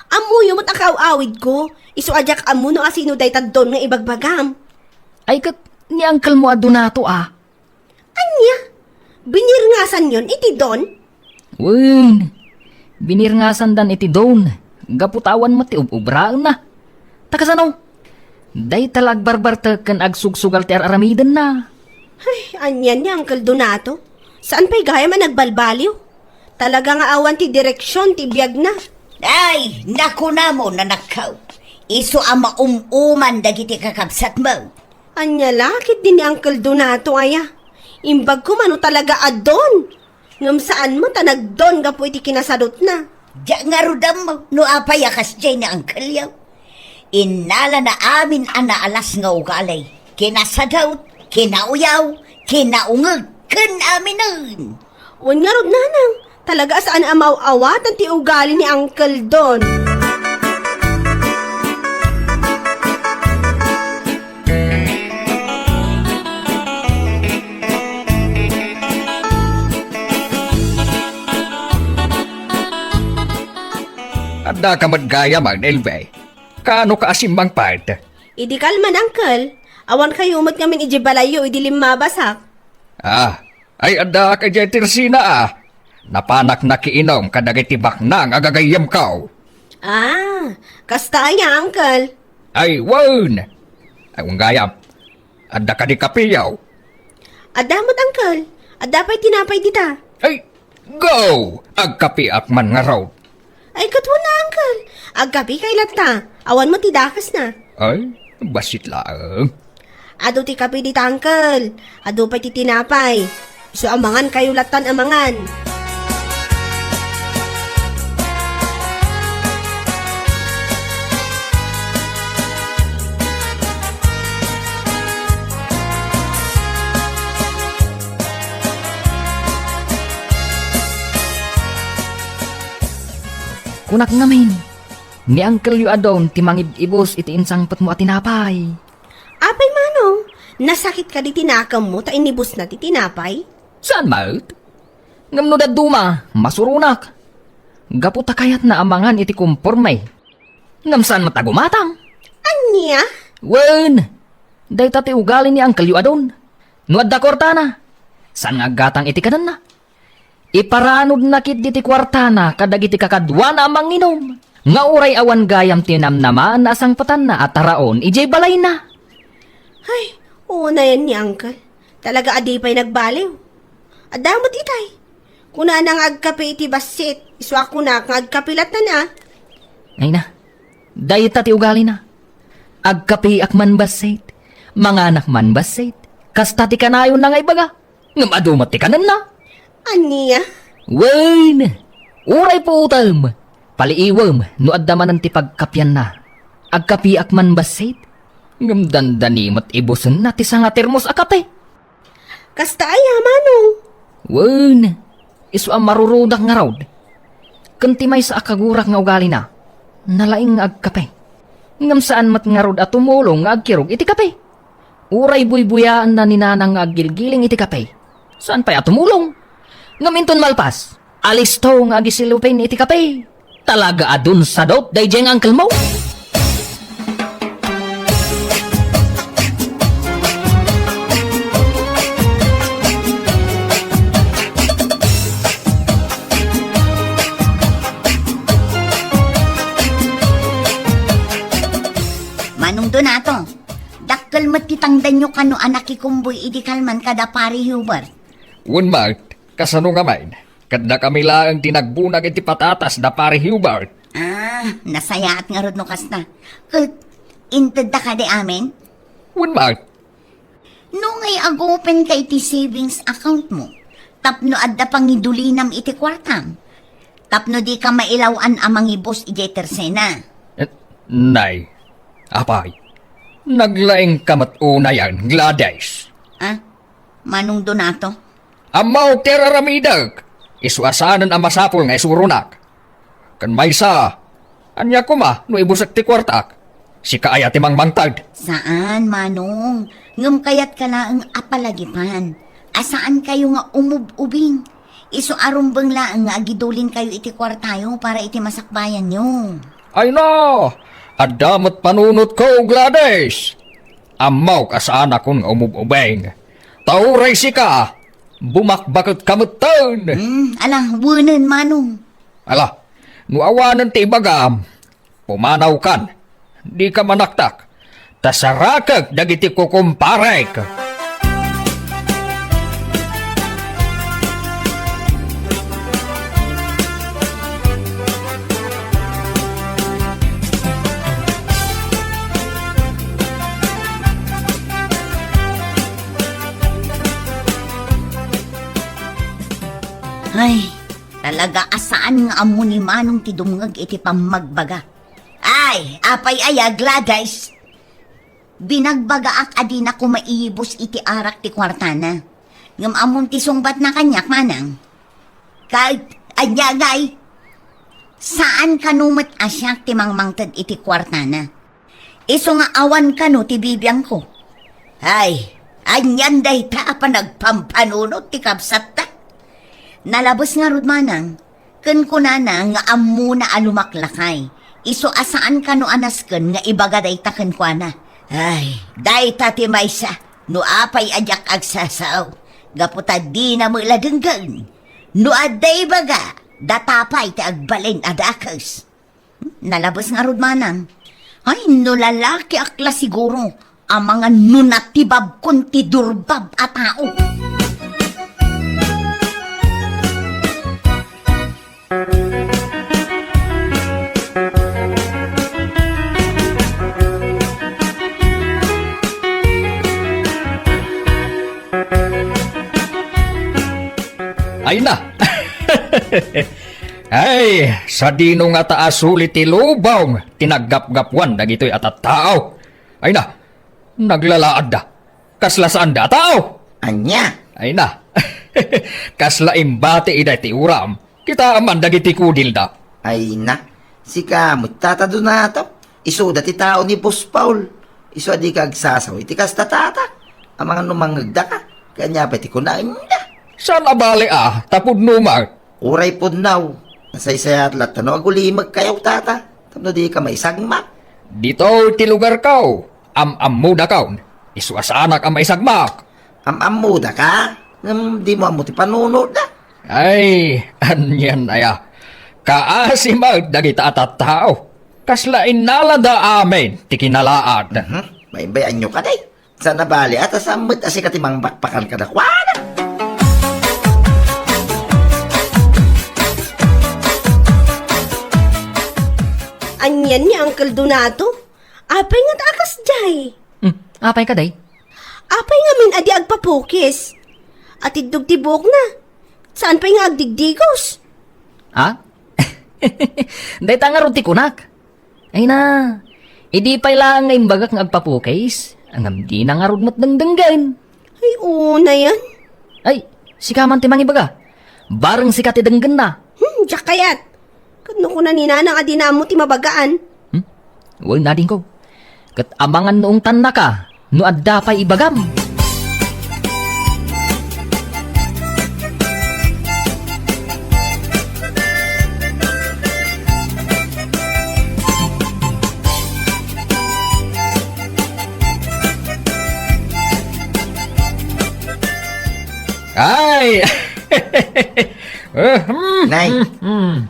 Amuyo mo't akaw-awid ko. Isu ajak amo no asino day doon nga ibagbagam. Ay kat, ni Uncle mo adon na to Anya? Binirngasan yon iti doon? Wen, binirngasan dan iti doon. Gaputawan mo ti ubraan na. Takasanaw, day talag barbar kan agsugsugal ti aramidan na. Ay, anyan niya, Uncle Donato. Saan pa'y gaya man nagbalbaliw? Talaga nga awan ti direksyon, ti biyag na. Ay, naku na mo na nakaw. Iso ama dagiti kakabsat mo. Anya lakit din ni Uncle Donato aya. Imbag ko mano talaga adon. Ngam saan mo tanagdon ga po iti kinasadot na. Diya nga rudam mo, no apayakas dyan na ang kalyaw. Inala na amin anaalas nga ugalay. Kinasadaw, kinauyaw, kinaungag, kan aminan. Wan nga rod nanang, talaga saan amaw-awatan ti ugali ni Uncle Don. Adda ka magaya man, Elbe. Kaano ka asimbang part? Idi kalman, Uncle. Awan kayo umot ngamin ijibalayo, idi limabasak. Ay adda ka dyan tirsina Napanak na kiinom kadagitibak na nga agagayam kaw. Kasta niya, Uncle. Ay, wan! Ay, gayam. Adda ka di kapiyaw. Adamot, Uncle. Adda pa'y tinapay dita. Ay, go! Agkapiak man nga raw. Ay, katwa na, Uncle. Aggabi kay lata. Awan mo tidakas na. Ay, basit lang. Ado ti kapi dita, Uncle. Ado pa'y titinapay. So, amangan kayo latan amangan. Kunak ngamin, ni Uncle yu adon ti mangibibos iti insangpet mo at tinapay. Apay manong, nasakit ka di tinakam mo ta inibus na ti tinapay? Saan maut? Ngam no daduma, masurunak. Gaputa kayat na amangan iti kumpormay. Ngam saan matagumatang? Anya? Wen, day tati ugali ni Uncle yu adon. Nuad da kortana. Saan nga gatang iti kanan na? Iparanod nakit diti kwartana kadagiti kakadwa na amang inom. Nga uray awan gayam tinamnaman na asang patan na at taraon ijay balay na. Ay, oo na yan ni Uncle. Talaga adi pa'y nagbaliw. Adamot itay. Kuna nang agkape iti basit, iswa ko na kang agkapilat na. Ay na, day tati ugali na. Agkapi akman basit, mga anak man basit, kastati kanayon na nga ibaga. Ngam adumat ti kanan na. Anya? Wen, uray po utam. Paliiwam, no addaman ti pagkapyan na. Agkapi akman basit, ngam dandanimot ibusan na ti nga termos akape. Kasta aya, manong. Wen, iso ang marurudak nga raw. Kunti may sa akagurak nga ugali na. Nalaing nga agkape. Ngam saan mat nga rod at tumulong nga agkirog iti kape. Uray buybuyaan na ninanang nga agilgiling iti kape. Saan pa'y atumulong? Ngaminton malpas, alis to nga agisilupin iti kape. Talaga adun sa dot, day jeng uncle mo. Manong Donato, dakkel matitangdan nyo kano anak ikumboy idi kalman kada pari Hubert. Wan Mart, kasano nga man? Kadda kami lang tinagbunag iti patatas da pare Hubert. Nasayaat nga rod no kasta. Inted da ka di amin? Wan Mart, No ngay agopen ka iti savings account mo. Tapno adda pangidulinam iti kwartam. Tapno di ka mailawan amang ibos iti tersena. nay, apay, naglaing kamat una yan, Gladys. Manong Donato? Amaw teraramidag, iswasanan ang masapol nga isurunak. Kan maysa, Anya ko ma, no ibusak ti kwartak. Si kaaya ti mangmangtad. Saan, Manong? Ngam kayat ka laang apalagipan. Asaan kayo nga umububing? Iso arumbang laang nga agidulin kayo iti kwartayo para iti masakbayan nyo. Ay no! Adamot panunot ko, Gladys! Amaw ka saan akong umububeng. Tauray si ka! Bumakbakot kamutan! Alang, wunan, Manong. Ala, nuawanan ti ibagam. Pumanaw kan. Di ka manaktak. Tasarakag dagiti kukumparek. Ay, talaga asaan nga amo ni Manong ti dumngag iti pamagbaga. Ay, apay aya, Gladys. Binagbaga ak adi na kumaibos iti arak ti kwartana. Ngam amon ti sungbat na kanyak, Manang. Kahit, anyagay, saan kanumat asyak ti mangmangtad iti kwartana? Iso nga awan kano ti bibiyang ko. Ay, anyan day ta pa nagpampanunot ti kapsat ta. Nalabos nga rod, Manang, ken kunana nga ammo na alumaklakay. Iso asaan ka no anas ken nga ibaga day ta ken kuana. Ay, day ta ti maysa, no apay ajak agsasaw. Gaputa di na mo iladenggan. No aday baga, datapay ti agbalin adakas. Nalabos nga rod, Manang. Ay, no lalaki akla siguro, ang mga nunatibab kun ti durbab at tao. Ay na! Ay, sa dino nga taas ulit ti lubong, tinaggap-gapwan na gito'y atat tao. Ay na, naglalaad da. Kasla saan da tao? Anya? Ay na, kasla imbate iday ti uram. Kita aman dagiti kudil da. Ay na, si kamot tata doon na to. Iso dati tao ni Boss Paul. Iso adi ka agsasaw, iti kasta tata. Ang mga numangagda ka, kanya pati ko na inda. Saan abali tapod numag? Uray po now. Nasaysayat lahat no, agulimag kayaw tata. Tapno di ka maisagma. Dito ti lugar kaw, am-am da kaw. Isu asanak ang maisagmak. Am-amuda ka? Di mo amuti panunod na. Ay, anyan aya. Kaasimag dagita atat tao. Kaslain nalada amin, ti kinalaad. Baybayan nyo ka day. Sa nabali at asamot asi katimang bakpakan ka na kwana. Anyan ni Uncle Donato. Apay nga takas jay. Apay ka day? Apay nga min adi agpapukis. At idug tibok na. Saan pa'y nga agdigdigos? Ha? Day ta nga ron ti kunak. Ay na, idi pa'y lang nga imbagak nga agpapukis. Ang amdi na nga ron matdangdanggan. Ay, una yan. Ay, sikaman ti mangibaga. Barang sikat ti danggan na. Diyak kayat. Kano ko na ninanang adi na mo ti mabagaan. Uy, nading ko. Kat abangan noong tanda ka, no adda pa'y ibagam. Ay! Nay,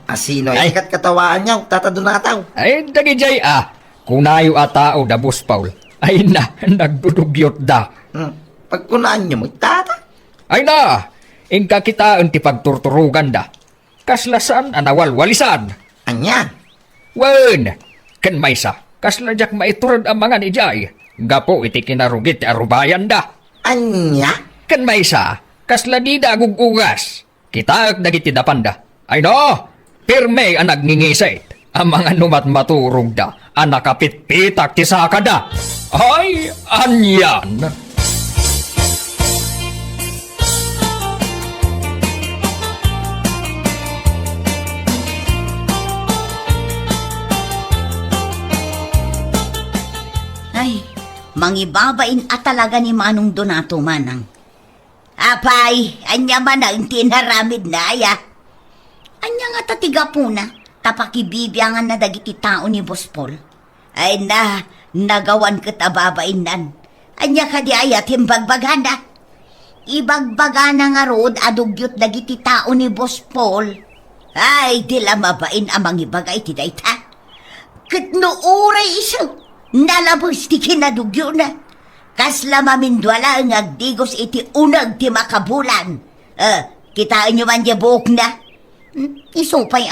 asino ay ikat katawaan niya, tata doon na tao. Ay, dagijay kunayo a tao da Boss Paul. Ay na, nagdudugyot da. Pagkunaan niyo mo, tata. Ay na, ingka kita ti pagturturugan da. Kaslasan anawalwalisan. Anya? Wen, ken maysa, kasladyak maiturad ang mga ni Jay. Gapo iti kinarugit ti arubayan da. Anya? Ken maysa, kasladida agugugas. Kita dagiti dapanda. Ay no, pirme ang nagngingisit. Ang mga numat maturog da, ang nakapit-pitak ti sakada. Ay, anyan. Mangibabain at talaga ni Manong Donato manang. Apay, anya man ang tinaramid na aya. Anya nga tatiga po na, tapakibibiyangan na dagiti tao ni Boss Paul. Ay na, nagawan kita babain nan. Anya ka di ayat himbagbagana. Ibagbagana nga rod adugyot dagiti tao ni Boss Paul. Ay, dila mabain amang ibagay ti dayta. Kat no oray iso, nalabos ti kinadugyo na. Kasla mamindwala ang agdigos iti unag ti makabulan. Kitaan nyo man di buok na. Isupay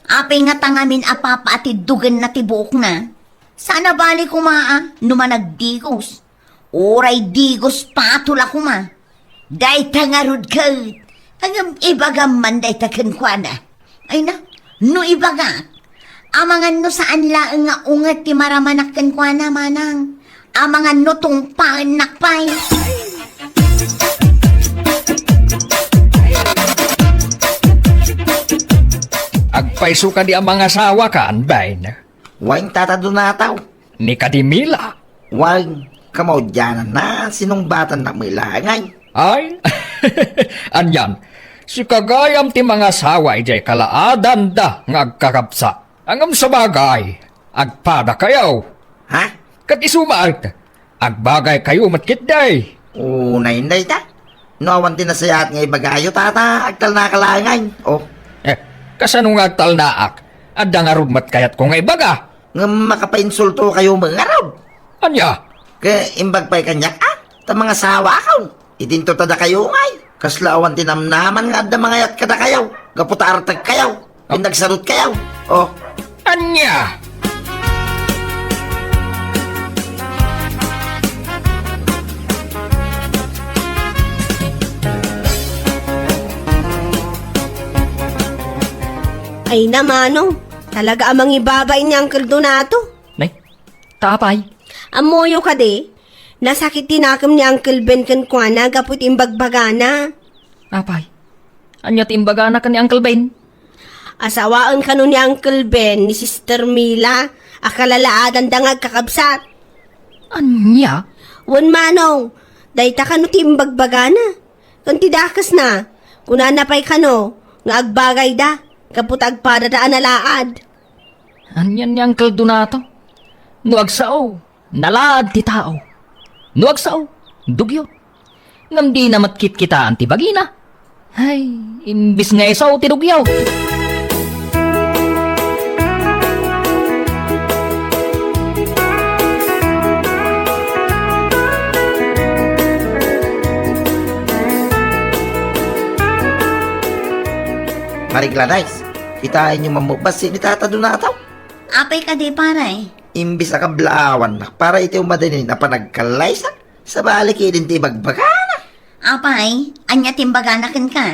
Apay nga tangamin apapa ati dugan na ti buok na. Sana bali kuma numanagdigos. Oray digos patula kuma. Day tangarod ka. Ang ibagam man day takankwana. Ay na, no ibaga. Amangan no saan laang nga ungat ti maramanak kwa na manang. Amangan no tong panakpay. Agpaiso ka di ang mga asawa ka, anbain. Waing Tata Donataw. Ni Kadimila. Waing kamaudyanan na sinumbatan na may langay. Ay, anyan. Si kagayam ti mga asawa ijay kalaadan da nga agkakapsa. Angam sa bagay, agpada kayaw. Ha? Kat isumaart, agbagay kayo matkit day. Unay na ita. Noawan din na sayat nga ibagayo, Tata. Agtal na kalangay. Oh, Kasano nga talnaak, adda nga rugmat kayat ko nga ibaga. nga makapainsulto kayo mga araw. Anya, Kaya imbag pa'y kanyak, ta mga sawa akaw. Itinto tada kayo ngay. Kaslaawan tinamnaman nga da mga yat kada kayaw. Gaputartag kayaw. Pindagsarot kayaw. Oh, anya. Ay na, Manong. Talaga amang ibabay ni Uncle Donato. Nay, tapay. Amoyo ka de. Nasakit tinakam ni Uncle Ben kan kwa na gapot imbagbagana. Apay. Anya timbaga na ka ni Uncle Ben. Asawaan ka nun ni Uncle Ben ni Sister Mila. Akalalaadan da nga kakabsat. Anya? Wan Manong. Dayta ka no timbagbagana. Kung tidakas na. Kunanapay ka no. Nga agbagay da. Kaput agpada da analaad. Anyan ni Uncle Donato. Nuagsao, nalaad ti tao. Nuagsao, dugyo. Ngam di na matkit kita antibagina. Ay, imbis nga isaw ti dugyaw. Mariglanais. Kitain nyo mamubasi ni Tata Donataw. Apay ka di paray. Imbis na kablaawan na para iti umadinin na panagkalaysa sa balik din ti bagbagana. Apay, anya timbaganakan ka.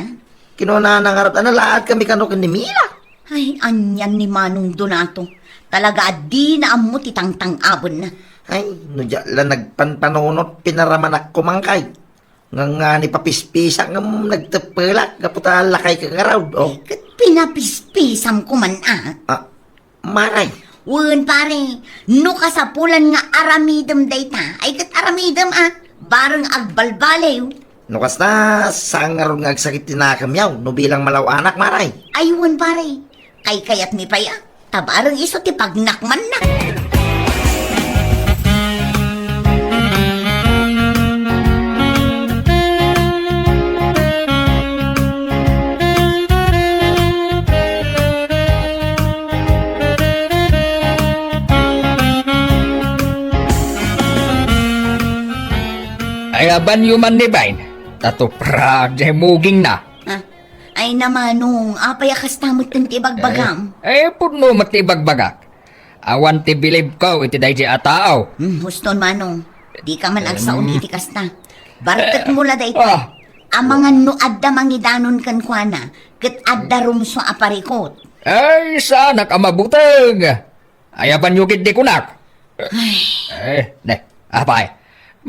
Kinuna nangarap na lahat kami kanukin ni Mila. Ay, anyan ni Manong Donato. Talaga di na amo titangtang abon na. Ay, nudya lang nagpanpanunot pinaramanak kumangkay. Nga ni papispisa nga nagtapalak kaputa lakay ka nga raw. Oh, Kat pinapispisam ko man maray. Wen pare, no kasapulan nga aramidem dayta. Ay kat aramidem bareng agbalbalew. Nukas na, saan nga ron nga agsakit tinakam yaw, no bilang malaw anak maray. Ay wen pare, kay kayat mi paya. Tabareng iso ti pagnakman na. Ay aban yuman ni Bain. Tato prag jay muging na. Ay namanong, apay akas tamot ng tibagbagam. Puno matibagbagak. Awan ti bilib ko iti day jay atao. Huston manong, di ka man agsaon iti kasta. Bartet mula day Ah. Amangan no adda mangidanon kan kuana, ket adda rumso aparikot. Ay, sana ka mabuteng. Ay aban yukit di kunak. Ne, apay.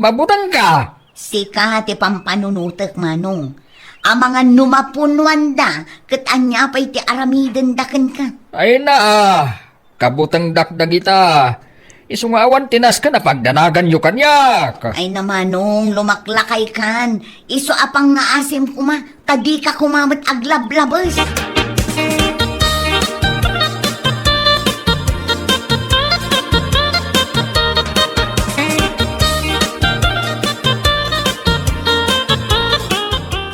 Mabutang ka. Sika ti pampanunutek manong. Amangan numapunwan da, ket anya pa'y ti aramiden daken ka. Ay na, kabutang dakdag ita. Isungawan tinas ka na pagdanagan yu kanyak. Ay namanong, lumaklakay kan. Iso apang nga asim kuma, kadi ka kumamat aglablabas.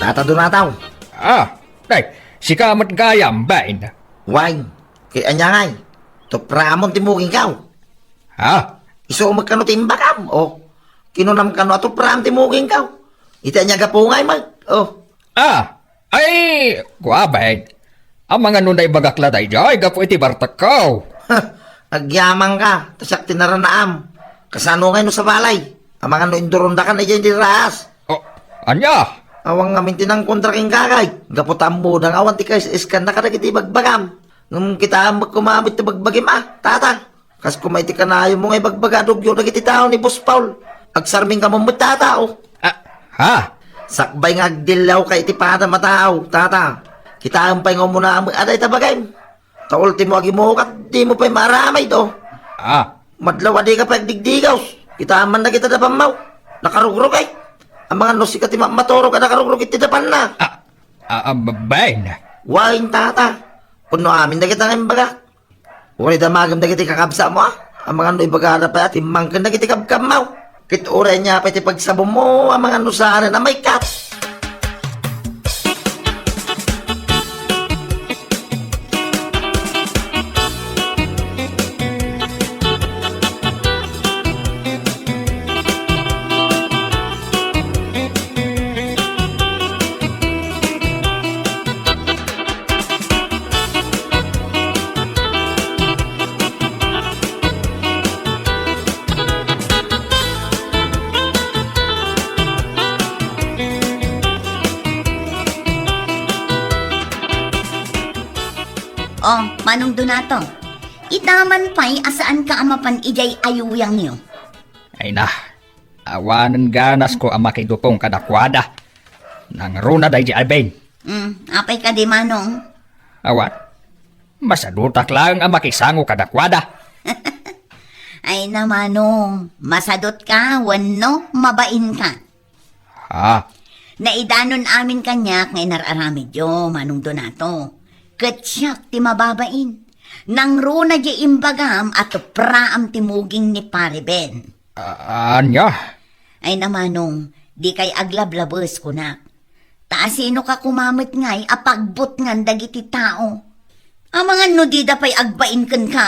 Tata Donataw, Day, si kamat gayam, bain. wine, kay anyangay, to pramon timuging kaw. Iso magkano timbakam, kinunam kano ato pram timuging kaw. Ita niya gapungay mag, Ay, guabain. Ang mga nunay bagakla day jay, gapo iti bartakaw. Agyamang ka, tasak tinaranaam. Kasano ngayon sa balay, ang mga no indurunda ka na dyan di rahas. Anya? Awang ngamin tinang kontraking kakay. Gaputambo ng awan ti kayo iskan na kadagiti bagbagam. Nung kita magkumamit ti bagbagim tata. Kas kumaiti ka na ayaw mo ngay bagbagadog yun nagiti tao ni Boss Paul. Agsarming ka mo tata Sakbay nga agdilaw kay iti pada matao, tata. Kita ang pay nga muna aday tabagay. Taol ti mo agi mo kat di mo pa'y maramay do. Madlaw adi ka pa digdigaw. Kita man na kita dapamaw. Nakarugrog ay. Ang mga nosika ti maturog ka nakarugrog iti dapan na. Bain. Wain tata. Puno amin na kita ng baga. Uri damagam na kiti kakabsa mo Ang mga no ibagara pa at imangkan na kiti kabkamaw. Kit uri niya pa iti pagsabo mo ang mga nusana na may kat. Manong Donato, itaman pa'y asaan ka amapan ijay ayuyang niyo. Ay na, awanan ganas ko ang makidupong kadakwada. Nang runa day di albain. Apay ka di manong. Awan, masadutak lang ang makisango kadakwada. Ay na manong, masadot ka, wano, mabain ka. Naidanon amin kanyak ngay nararamid yo, Manong Donato. Katsyak ti mababain. Nang runa di imbagam at praam timuging ni Pariben. Anya? Ay namanong, di kay aglablabos ko na. Taasino ka kumamit ngay apagbot ngan dagiti tao. Ang mga nudida pa'y agbain kan ka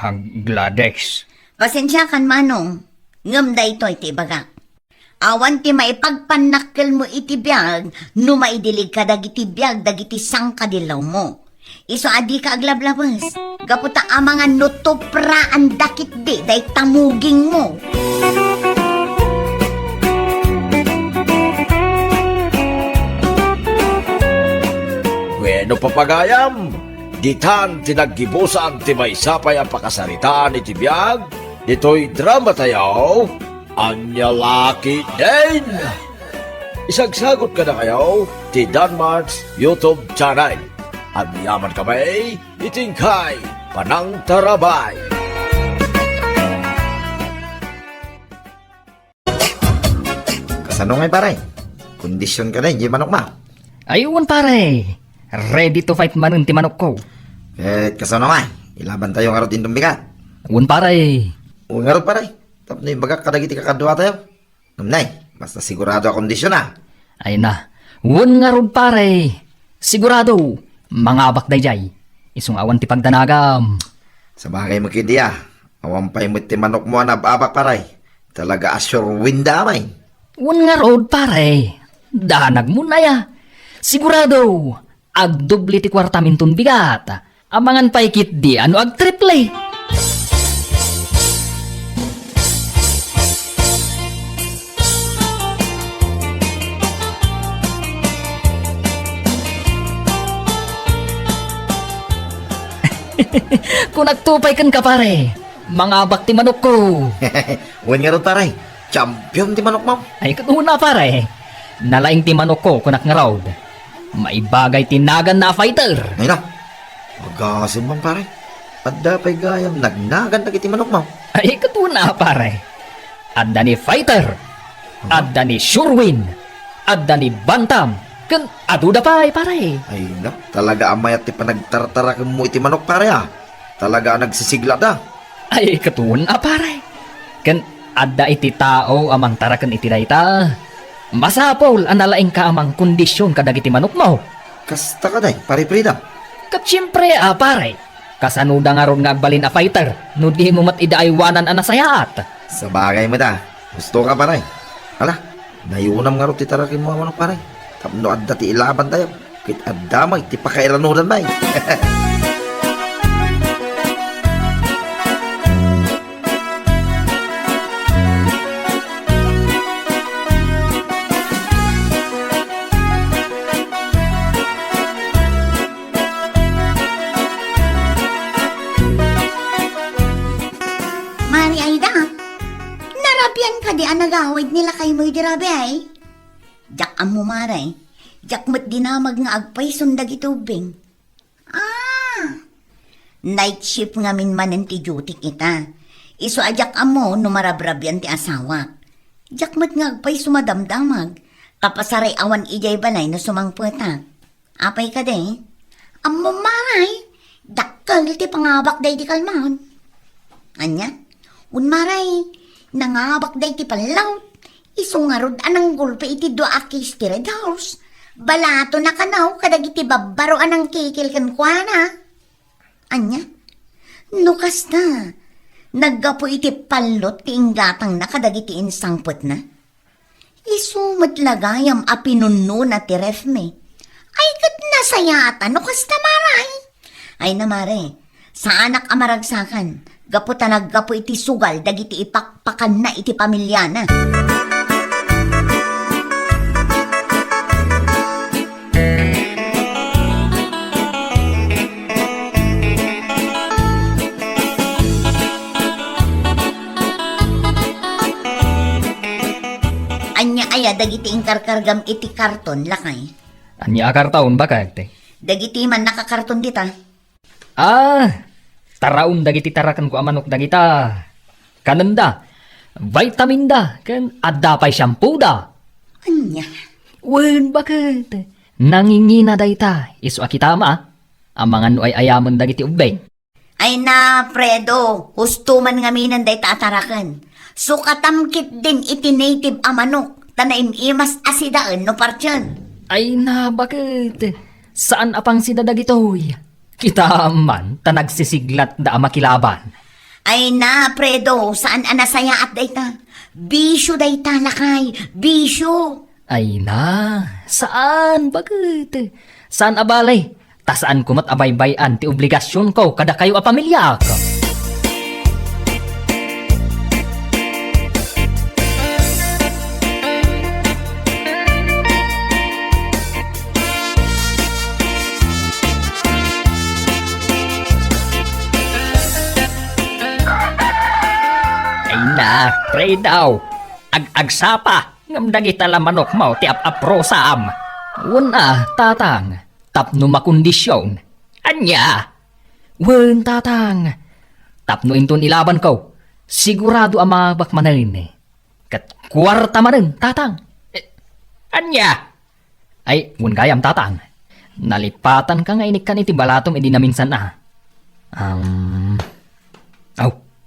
Ang Gladys. Pasensya kan manong, ngam da ito iti baga. Awan ti maipagpanakkel mo iti biyag, no maidilig ka dagiti biyag, dagiti sangkadilaw mo. Iso adi ka aglablabas, gaputa ang mga nutupra ang dakit di, day tamuging mo. Bueno papagayam, ditan tinaggibusan ti may sapay ang pakasaritaan iti biyag, dito'y drama tayo, Anya Lucky Din! Isagsagot ka na kayo ti Danmarks YouTube channel. At yaman kami, itingkay Panang Tarabay. Kasano ngay pare? Kondisyon ka na, hindi manok ma. Ayun pare, ready to fight man ti manok ko. Kasano ngay? Ilaban tayo nga din bigat. Ayun pare. Nga pare. Tapos na yung baga kadagiti kakadwa tayo. Namnay, basta sigurado ang kondisyon Ay na, wun nga rod pare. Sigurado, mga abak dayjay. Isung awan ti pagdanagam. Sa bagay mo kidiya, awan pa yung ti manok mo na babak pare. Talaga assure win damay. Wun nga rod pare. Danag mo na ya. Sigurado, agdubli ti kwarta mintun bigat. Amangan paikit di ano ag triple. Kung nagtupay kan ka pare, mga bakti manok ko. Win nga rin pare, champion ti manok mo. Ay katuna pare, nalaing ti manok ko kunak nga raw. Maibagay tinagan na fighter. Ay na, magasim man pare. Adda pa'y gayam nagnagan na kiti manok mo. Ay, katuna, pare. Adda ni Fighter. Adda ni Surewin. Adda ni Bantam. Kan aduda pa, pare. Ay na, talaga amay at ti panagtartara mo iti manok pare ah. Talaga nagsisigla da. Ay, katuna, pare. Kan adda iti tao amang tarakan iti dayta. Masapol analaing ka amang kondisyon kadag iti manok mo. Kasta ka day, pare Frida. Kat siyempre, pare. Kasanuda nga ron nga agbalin a fighter, no di mo mat idaaywanan a nasayaat. Sa bagay mo da, gusto ka pare. Hala, nayunam nga ro ti tarakin mo manok pare. Tapno adda ti ilaban tayo. Kit adda may ti pakairanudan may. Mari Aida, narabyan ka di ang nagawid nila kay mo'y dirabi ay. Jak ang mumaray, jak mo't dinamag nga agpay sundag itubing. Night shift nga min manen ti duty kita. Iso ajak amo no marabrabyan ti asawa. Jak mo't nga agpay sumadamdamag, kapasaray awan ijay balay no sumangputak. Apay ka de, ang mumaray, dakkel ti pangabak day di kalmahon. Anya? Unmaray, nangabak day ti palaw. Isungarod anang gulpe iti do akis ti Red House. Balato na kanaw kadag iti babbaro anang kikil kan kuana. Anya? Nukas na. Naggapo iti palot ti inggatang na kadag iti insangpot na. Isumot lagayam a pinunno na ti ref me. Ay kat nasayata nukas na maray. Ay namare, sa anak amaragsakan. Gapo tanag gapo iti sugal dagiti ipakpakan na iti pamilyana. Anya aya dagiti ingkarkargam iti karton lakay. Anya akar taon ba kagte? Dagiti man nakakarton dita. Taraon dagiti tarakan ko amanok dagita. Kananda, vitamin da, kan adda pa'y shampoo da. Anya? Wen, bakit? Nangingina dayta, iso akitama, ang mga no ay ayaman dagiti ubeng. Ay na, Fredo, husto man nga minan day tatarakan. So katamkit din iti native amanok, tanaim imas asidaan no partyan. Ay na, bakit? Saan apang sida dagitoy? Kita man, tanagsisiglat da makilaban. Ay na, Fredo, saan anasaya at dayta? Bisyo dayta lakay, bisyo. Ay na, saan? Bakit? Saan abalay? Tasaan kumat abaybayan ti obligasyon ko kada kayo a pamilya ko. Ay na, pray daw. Ag-agsapa. Ngam dagita lamanok mo ti ap-apro saam. Una, tatang. Tapno makondisyon. Anya? Wen, tatang. Tapno inton ilaban ko. Sigurado ang mabak manin. Kat kwarta manin, tatang. Anya? Ay, wen gayam, tatang. Nalipatan ka nga inikan iti balatom edi na minsan na.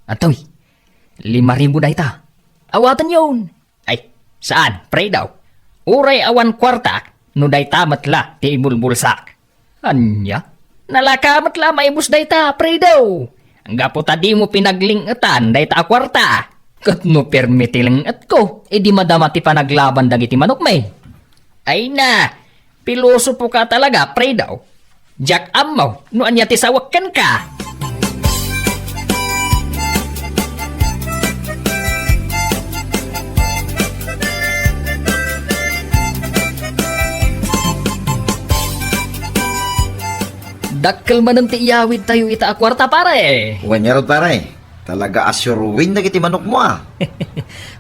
Atoy. 5,000 dayta. Awatan yun. Ay, saan? Pray daw. Uray awan kwarta, no dayta matla ti ibulbulsak. Anya? Nalakamat la maibus dayta, pray daw. Ang gapo tadi mo pinaglingetan dayta a kwarta. Kat no permitiling at ko, edi madama ti panaglaban dagiti manok may. Ay na, piloso po ka talaga, pray daw. Jack amaw, no anya ti sawakan ka. Dakkel man ang tiyawid tayo ita a kwarta pare. Wanyarod pare. Talaga asyurwin na kiti manok mo ah.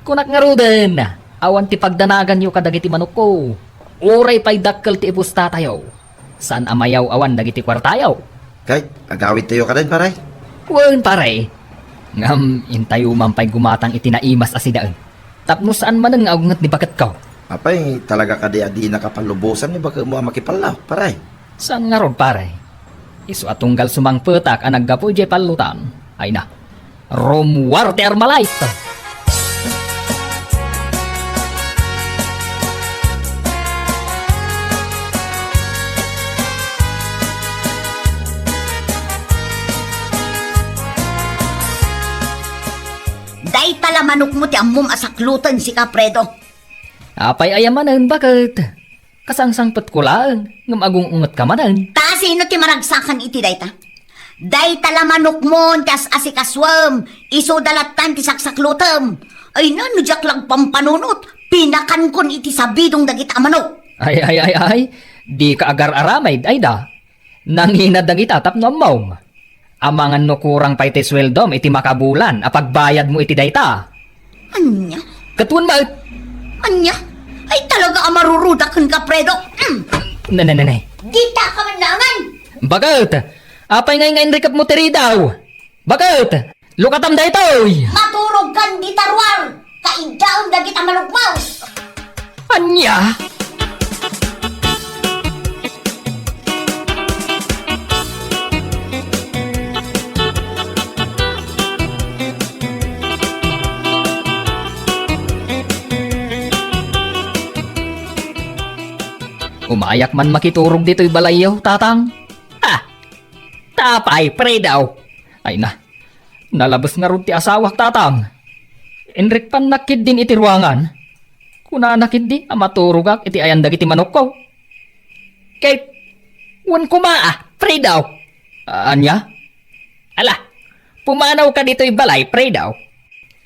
Kunak nga roden, awan ti pagdanagan yo kadagiti manok ko. Uray pa'y dakkel ti ipusta tayo. Saan amayaw awan dagiti kwartayaw? Kahit agawid tayo ka din pare. Wen pare. Ngam intayo man pa'y gumatang itinaimas asidaan. Tapno saan man ang agungat ni bakat ka? Apay, talaga ka di nakapalubusan ni baka mo makipalaw, paray. Saan nga ron pare? Isu atunggal sumang petak ang naggapo jay palutan. Ay na. Romuarte Armalite. Day tala manok mo ti ammom asaklutan si Kapredo. Apay ayamanan bakit? Kasangsangpet ko lang. Ngam agung unget ka manan. Ta sino ti maragsakan iti dayta? Day tala manok mo tas asikaswam. Iso dalatan ti saksaklutam. Ay na, nujak lang pampanunot. Pinakan kon iti sabidong dagita manok. Ay. Di ka agar aramay, ay da. Nanginad dagita tapno amaw. Amangan no kurang pa iti sweldom iti makabulan. Apagbayad mo iti dayta. Anya? Katuan ba? Anya? Ay talaga amarurudakan Kapredo. Nanay. Dita ka man naman. Bakit? Apay ngay rekap mo tiri daw. Bakit? Lukatam da itoy. Maturog kan di tarwar. Kaidaon dagita manok mo. Anya? Umayak man makiturog dito'y balayaw, tatang. Ha! Tapay, pre daw. Ay na, nalabas nga ron ti asawak, tatang. Enrik pan nakid din iti ruangan. Kuna nakid di, amaturog iti ayandag iti manok ko. Kay, wan kumaa, pre daw. Anya? Ala, pumanaw ka dito'y balay, pre daw.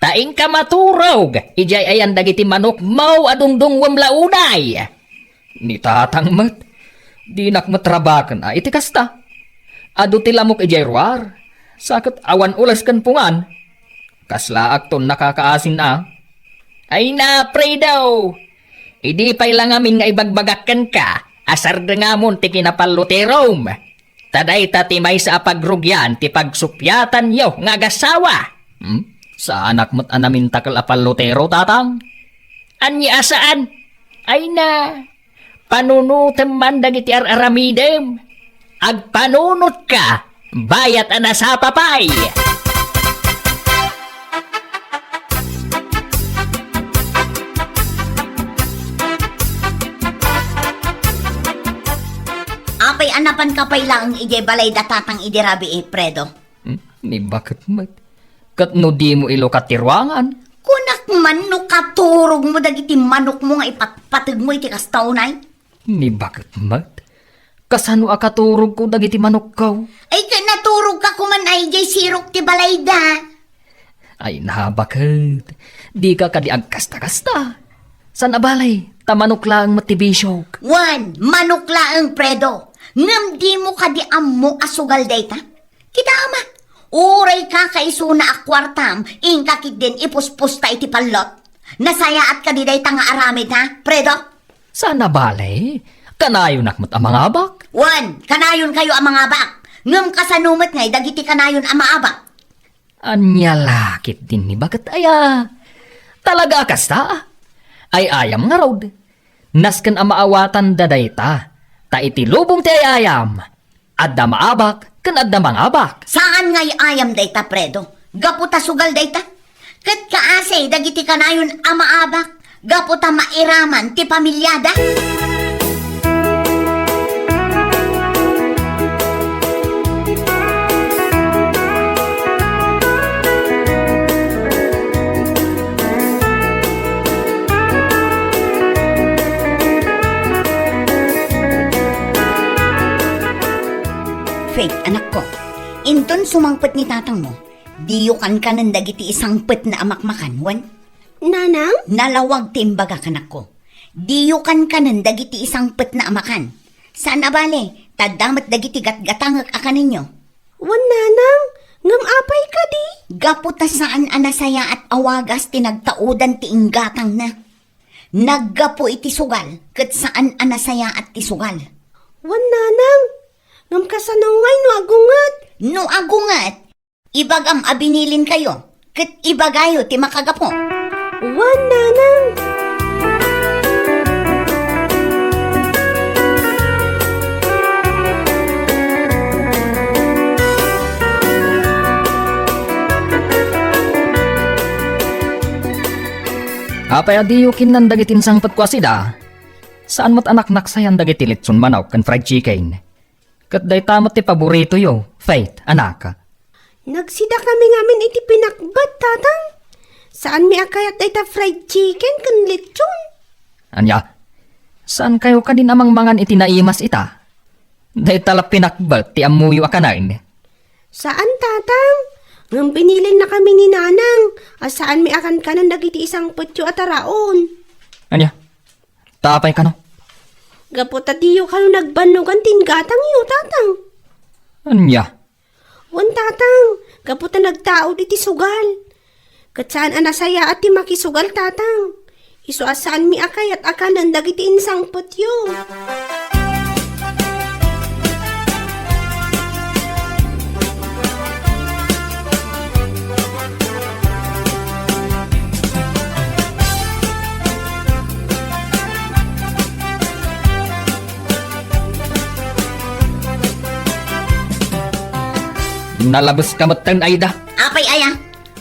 Taing ka maturog, ijay ayandag iti manok mau adungdung wamlaunay. Ni tatang mat, di nakmatrabakan iti kasta. Adu ti lamok ijay ruar, sakit awan ulas kan pungan. Kaslaak ton nakakaasin na. Ay na, pre daw. Idi pa'y lang amin nga ibagbagakan ka, asar da nga mon ti kinapaluterom. Taday tatimay sa apagrugyan ti pagsupyatan yo nga gasawa. Sa anak mo't anamin takal apalutero, tatang? Anya saan? Ay na, panunutem man dagiti aramidem. Agpanunot ka, bayat ana sa papay. Apay anapan ka pa'y lang ijay balay datatang idirabi Predo. Ni bakit mat? Kat no di mo ilo katirwangan. Kunak man no katurog mo dagiti manok mo nga ipatpatag mo iti kastawnay. Ni bakit mat? Kasano akaturog ko dagiti manok ko? Ay naturog ka kuman ay ijay sirok ti balay da. Ay na bakit? Di ka kadi agkasta-kasta. San abalay, tamanok lang matibisyog. Wan, manok laang Predo. Ngam di mo kadi ammo asugal dayta. Kita ama, uray ka kaisuna akwartam, ingkakit din ipuspusta iti palot. Nasayaat ka di dayta nga aramid ha, Predo? San abalay? Kanayon nakmat ang mga abak? Wan, kanayon kayo ang mga bak. Ngam kasanumat ngay, dagiti kanayon ang maabak. Anya lakit din ni bakit aya? Talaga kasta? Ay ayam nga rod. Nasken ang maawatan dadayta. Ta iti lubong ti ayam. Adda maabak, kan adda mangabak. Saan ngay ayam dayta, Predo? Gaputa sugal dayta? Kat kaasay, dagiti kanayon ang maabak. Gaputa mairaman ti pamilyada. Faith, anak ko, inton sumangpet ni tatang mo, diyukan ka ng dagiti isang pet na amakmakan, wan? Nanang? Nalawag timbaga kanak ko. Diyukan ka ng dagiti isang pet na amakan. Saan abale, tadamat dagiti gatgatangak aka ninyo. Wan nanang, ngam apay ka di. Gaputa saan anasaya at awagas tinagtaudan ti inggatang na. Naggapo iti sugal, kat saan anasaya at ti sugal. Wan nanang, ngam kasanungay no agungat. No agungat, ibagam abinilin kayo. Kat ibagayo ti makagapo. Wan, nanang. Apay adiyo kinan dagitin sang patkwasida. Saan mo't anak naksayan dagiti litson manaw kan fried chicken. Kat day tamot ti paborito yo, Faith, anak. Nagsida kami ngamin iti pinakbat, tatang. Saan mi akayat ay ta fried chicken kan lechon? Anya, saan kayo kadin amang mangan iti naimas ita? Day tala pinakbat ti amuyo akanain. Saan, tatang? Ngam pinilin na kami ni nanang. Saan mi akan kanan dagiti isang putyo at araon? Anya, tapay ka no? Gapot at iyo kayo nagbanugan tingatang iyo, tatang. Anya, Wan, tatang. Gapot na nagtao iti sugal. Kat saan anasaya at ti makisugal, tatang. Iso asaan mi akay at akanan dagiti insang putyo. nalabas ka matan ayda. Apay aya,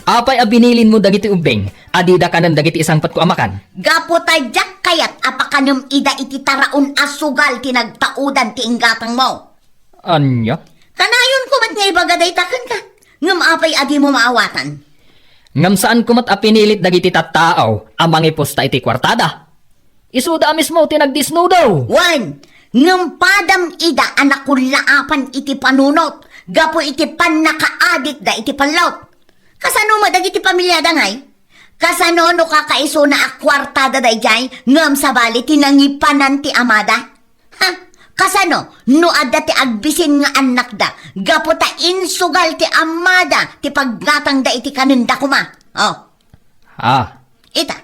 Apay abinilin mo dagiti ubeng, adida ka ng dagiti isang patko amakan. gapo tadyak kayat apakanum ida iti taraon asugal tinagtaudan ti inggatang mo. Anya? Kanayon ko mat nga ibagaday taken ka. Ngam apay adi mo maawatan. Ngam saan kumat apinilit dagiti tattaaw, amang iposta iti kwartada. Isuda mismo tinagdisnudaw. Wan, ngam padam ida anakulaapan iti panunot. Gapo iti pan nakaadik da iti panlaut. Kasano mo dagiti pamilya dangay? Kasano no kakaiso na akwartada da ijay ngam sabali tinangipanan ti amada? Ha? Kasano no adda ti agbisin nga anak da gapo ta insugal ti amada ti paggatang da iti kanunda kuma. Oh, Ah, ita.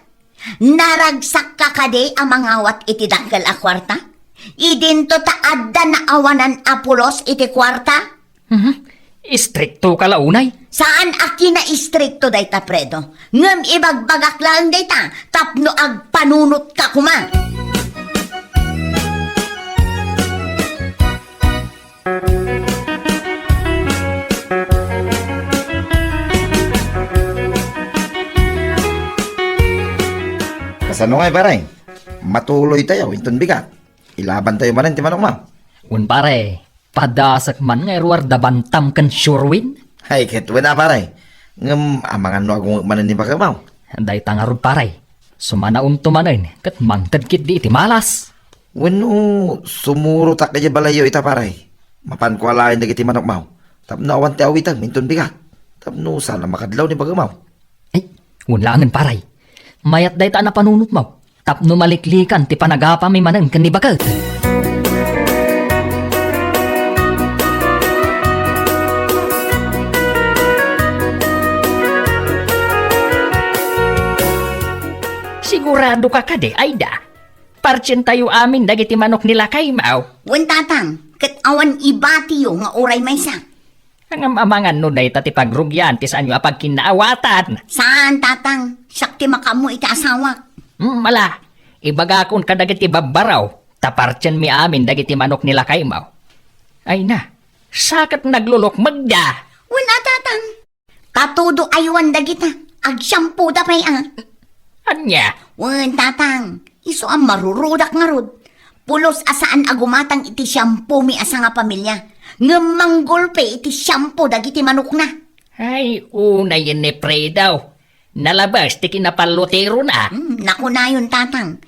Naragsak ka kade amangawat iti dakkel a kwarta? Idinto ta adda na awanan apulos iti kwarta? istrikto ka launay. Saan aki na istrikto day ta, Predo? Ngam ibagbagak lang day ta, tapno agpanunot ka kuma. Kasano nga paray? Matuloy tayo, inton bigat. Ilaban tayo manin ti manok mo. Un pare, padasak man nga ruwar dabantam kan surewin. Hay, ketwe na paray. Ngam, amangan no akong manin ni Pagamaw. Day tangarod pare. Sumanaon tumanin, kat mangtadkit di iti malas. Wano, sumuro tak kaya balayo ita paray. Mapan ko alain na kiti manok mau. Tapno awan ti awitan, minton bigat. Tapno sana makadlaw ni Pagamaw. Ay, unlangan paray. Mayat day ta na panunot mo. Tapno maliklikan ti panagapa mi manan kan ni bagat. Sigurado ka kade, Aida. Parchen tayo amin dagiti manok nila kay Mao. Wan tatang, kat awan ibati yo nga oray may sa. Ang amangan no day tati pagrugyan ti saan yung apag kinaawatan. Saan tatang? Sakti makamu iti asawa. Mala, ibagakon ka dagiti babaraw, taparchen mi amin dagiti manok nila kay Mao. Ay na, sakat naglulok magda. Wala tatang. Tatudo aywan dagita. Agsyampu da pay Anya, Wan tatang, iso ang marurudak nga rod. Pulos asaan agumatang iti shampoo mi asa nga pamilya. Ngamang golpe iti shampoo dagiti manok na. ay una yun ni Pre daw. Nalabas ti kinapalotero na. Naku na yun tatang.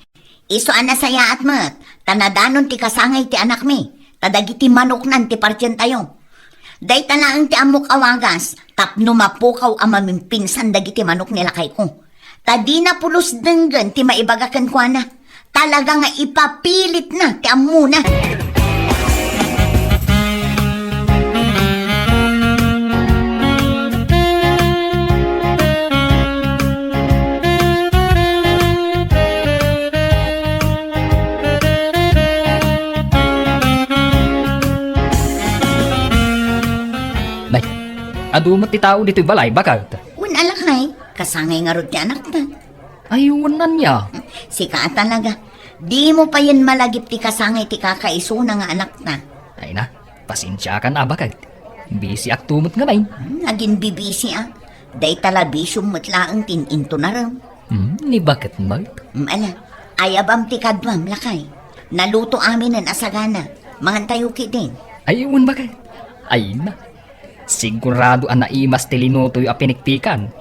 Iso ang nasaya at mat. Tanadanon ti kasangay ti anak mi. Tadagiti manok nan ti partyen tayo. Day talaang ti amok awagas. Tapno mapukaw ang mamimpinsan dagiti manok nila kay ko. Tadi na pulos denggan ti maibagakan ko na. Talaga nga ipapilit na ti amuna. Adumat ti tao dito'y balay, bakit? Un alakay, kasangay nga rod ti anak na. Ayunan niya. Sika talaga, di mo pa yan malagip ti kasangay ti kakaiso na nga anak na. Ay na, pasensya ka na, bakit? Busy ak tumot nga main. Naging bibisi ah. Day talabisyong matlaang tininto na rin. Ni bakit ba? Ala, ayabam ti kadwam lakay. Naluto amin ng asagana. Mga tayuki din. Ayun bakit? Ay na. Sigurado ang naimas tilinutoy a pinikpikan.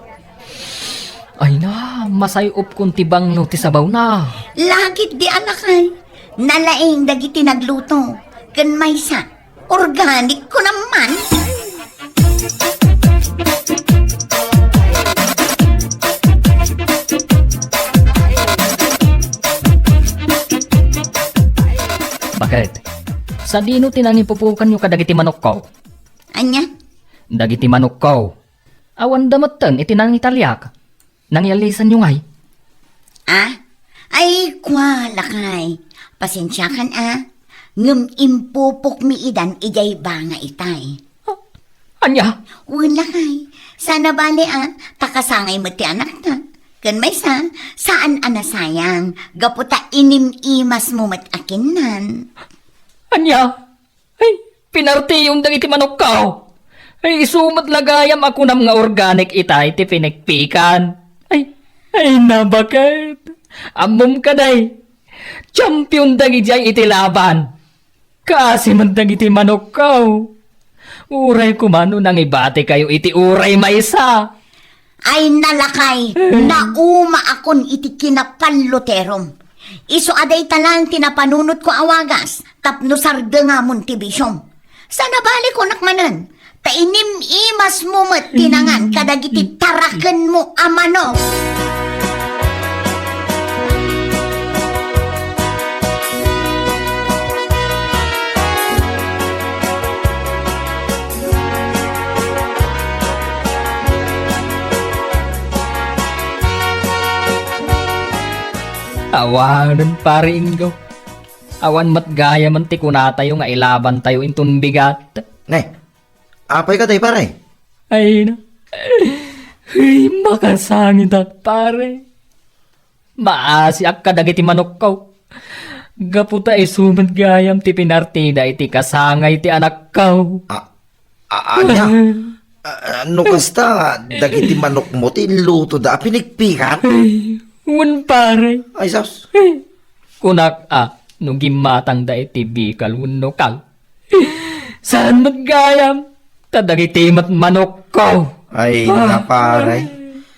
Ay na, masayop kung tibang no ti sabaw na. Lagit di alakay. Nalaing dagiti nagluto. Kan maysa, organic ko naman. Bakit? Sa dino tinanipupukan nyo kadagiti manok ko? Anya? Dagiti manok ko. Awan damatan itinang italyak. Nangyalisan nyo ngay. Ah? Ay, kwa lakay. Pasensya kan ah. Ngem impupok mi idan ijay banga itay. Anya? Wala kay. Sana bali ah, takasangay mo ti anak na. Kan may saan anasayang, gaputa inim-imas mo mat akinan. Anya? Ay, pinarti yung dagiti manok ko. Ay, isumat lagayam ako ng mga organic itay ti pinagpikan. Ay na bakit? Amom ka day. Champion dagiti iti laban. Kasi man dagiti manok ko. Uray kumano nang ibate kayo iti uray maysa. Ay nalakay, nauma akon iti kinapanloterom. Iso aday talang tinapanunot ko awagas, tapno sarda nga mon ti bisyong. Sana bali ko nakmanan, tainim imas mo mat tinangan kadagiti taraken mo amano. Awanan pare Ingo. Awan matgaya man ti kunatayo nga ilaban tayo intun bigat. Nay, apay ka tayo paray. Ay na. Ay, makasangit at pare. Maasi ak kadagiti manok ko. Gaputa isumat gayam ti pinartida iti kasangay ti anak ko. Anya? Ano kasta, dagiti manok mo, ti luto da, pinigpikan? Un pare. Ay, sus. Kunak nung gimatang da iti bikal unno kal. Saan matgayam? Tadagiti mat manok ko. Ay, naparay.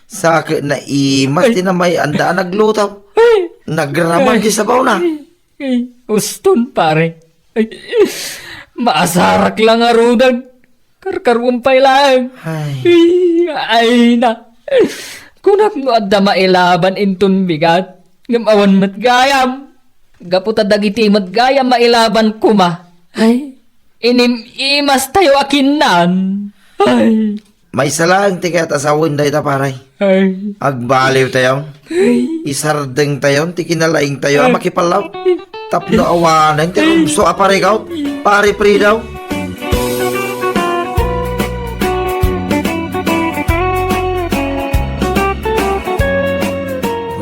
Sakit na imas, di na may anda naglutaw. Nagraman di sabaw na. Uston pare. Ay, maasarak lang arudan. Karkarumpay lang. Ay na. Kunak mo adda mailaban intun bigat. Ngamawan matgayam. Gaputa dagiti matgayam mailaban kuma. Ay, inim-imas tayo akinan. Ay. May salang tikat asawin da ita paray. Ay. Agbaliw tayo. Isardeng tayo, tikinalaing tayo, makipalaw. Tapno awanan, tirumso aparay kaut. Pare pri daw.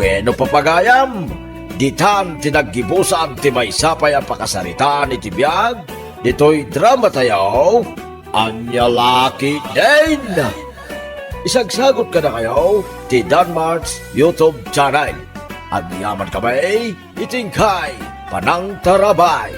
Bueno papagayam, ditan tinaggibusan ti maysapay ang pakasarita ni Tibiyag, dito'y drama tayo, Anya Lucky Din. Isagsagot ka na kayo, ti Danmarks YouTube channel. At yaman kami, itingkay, panang tarabay.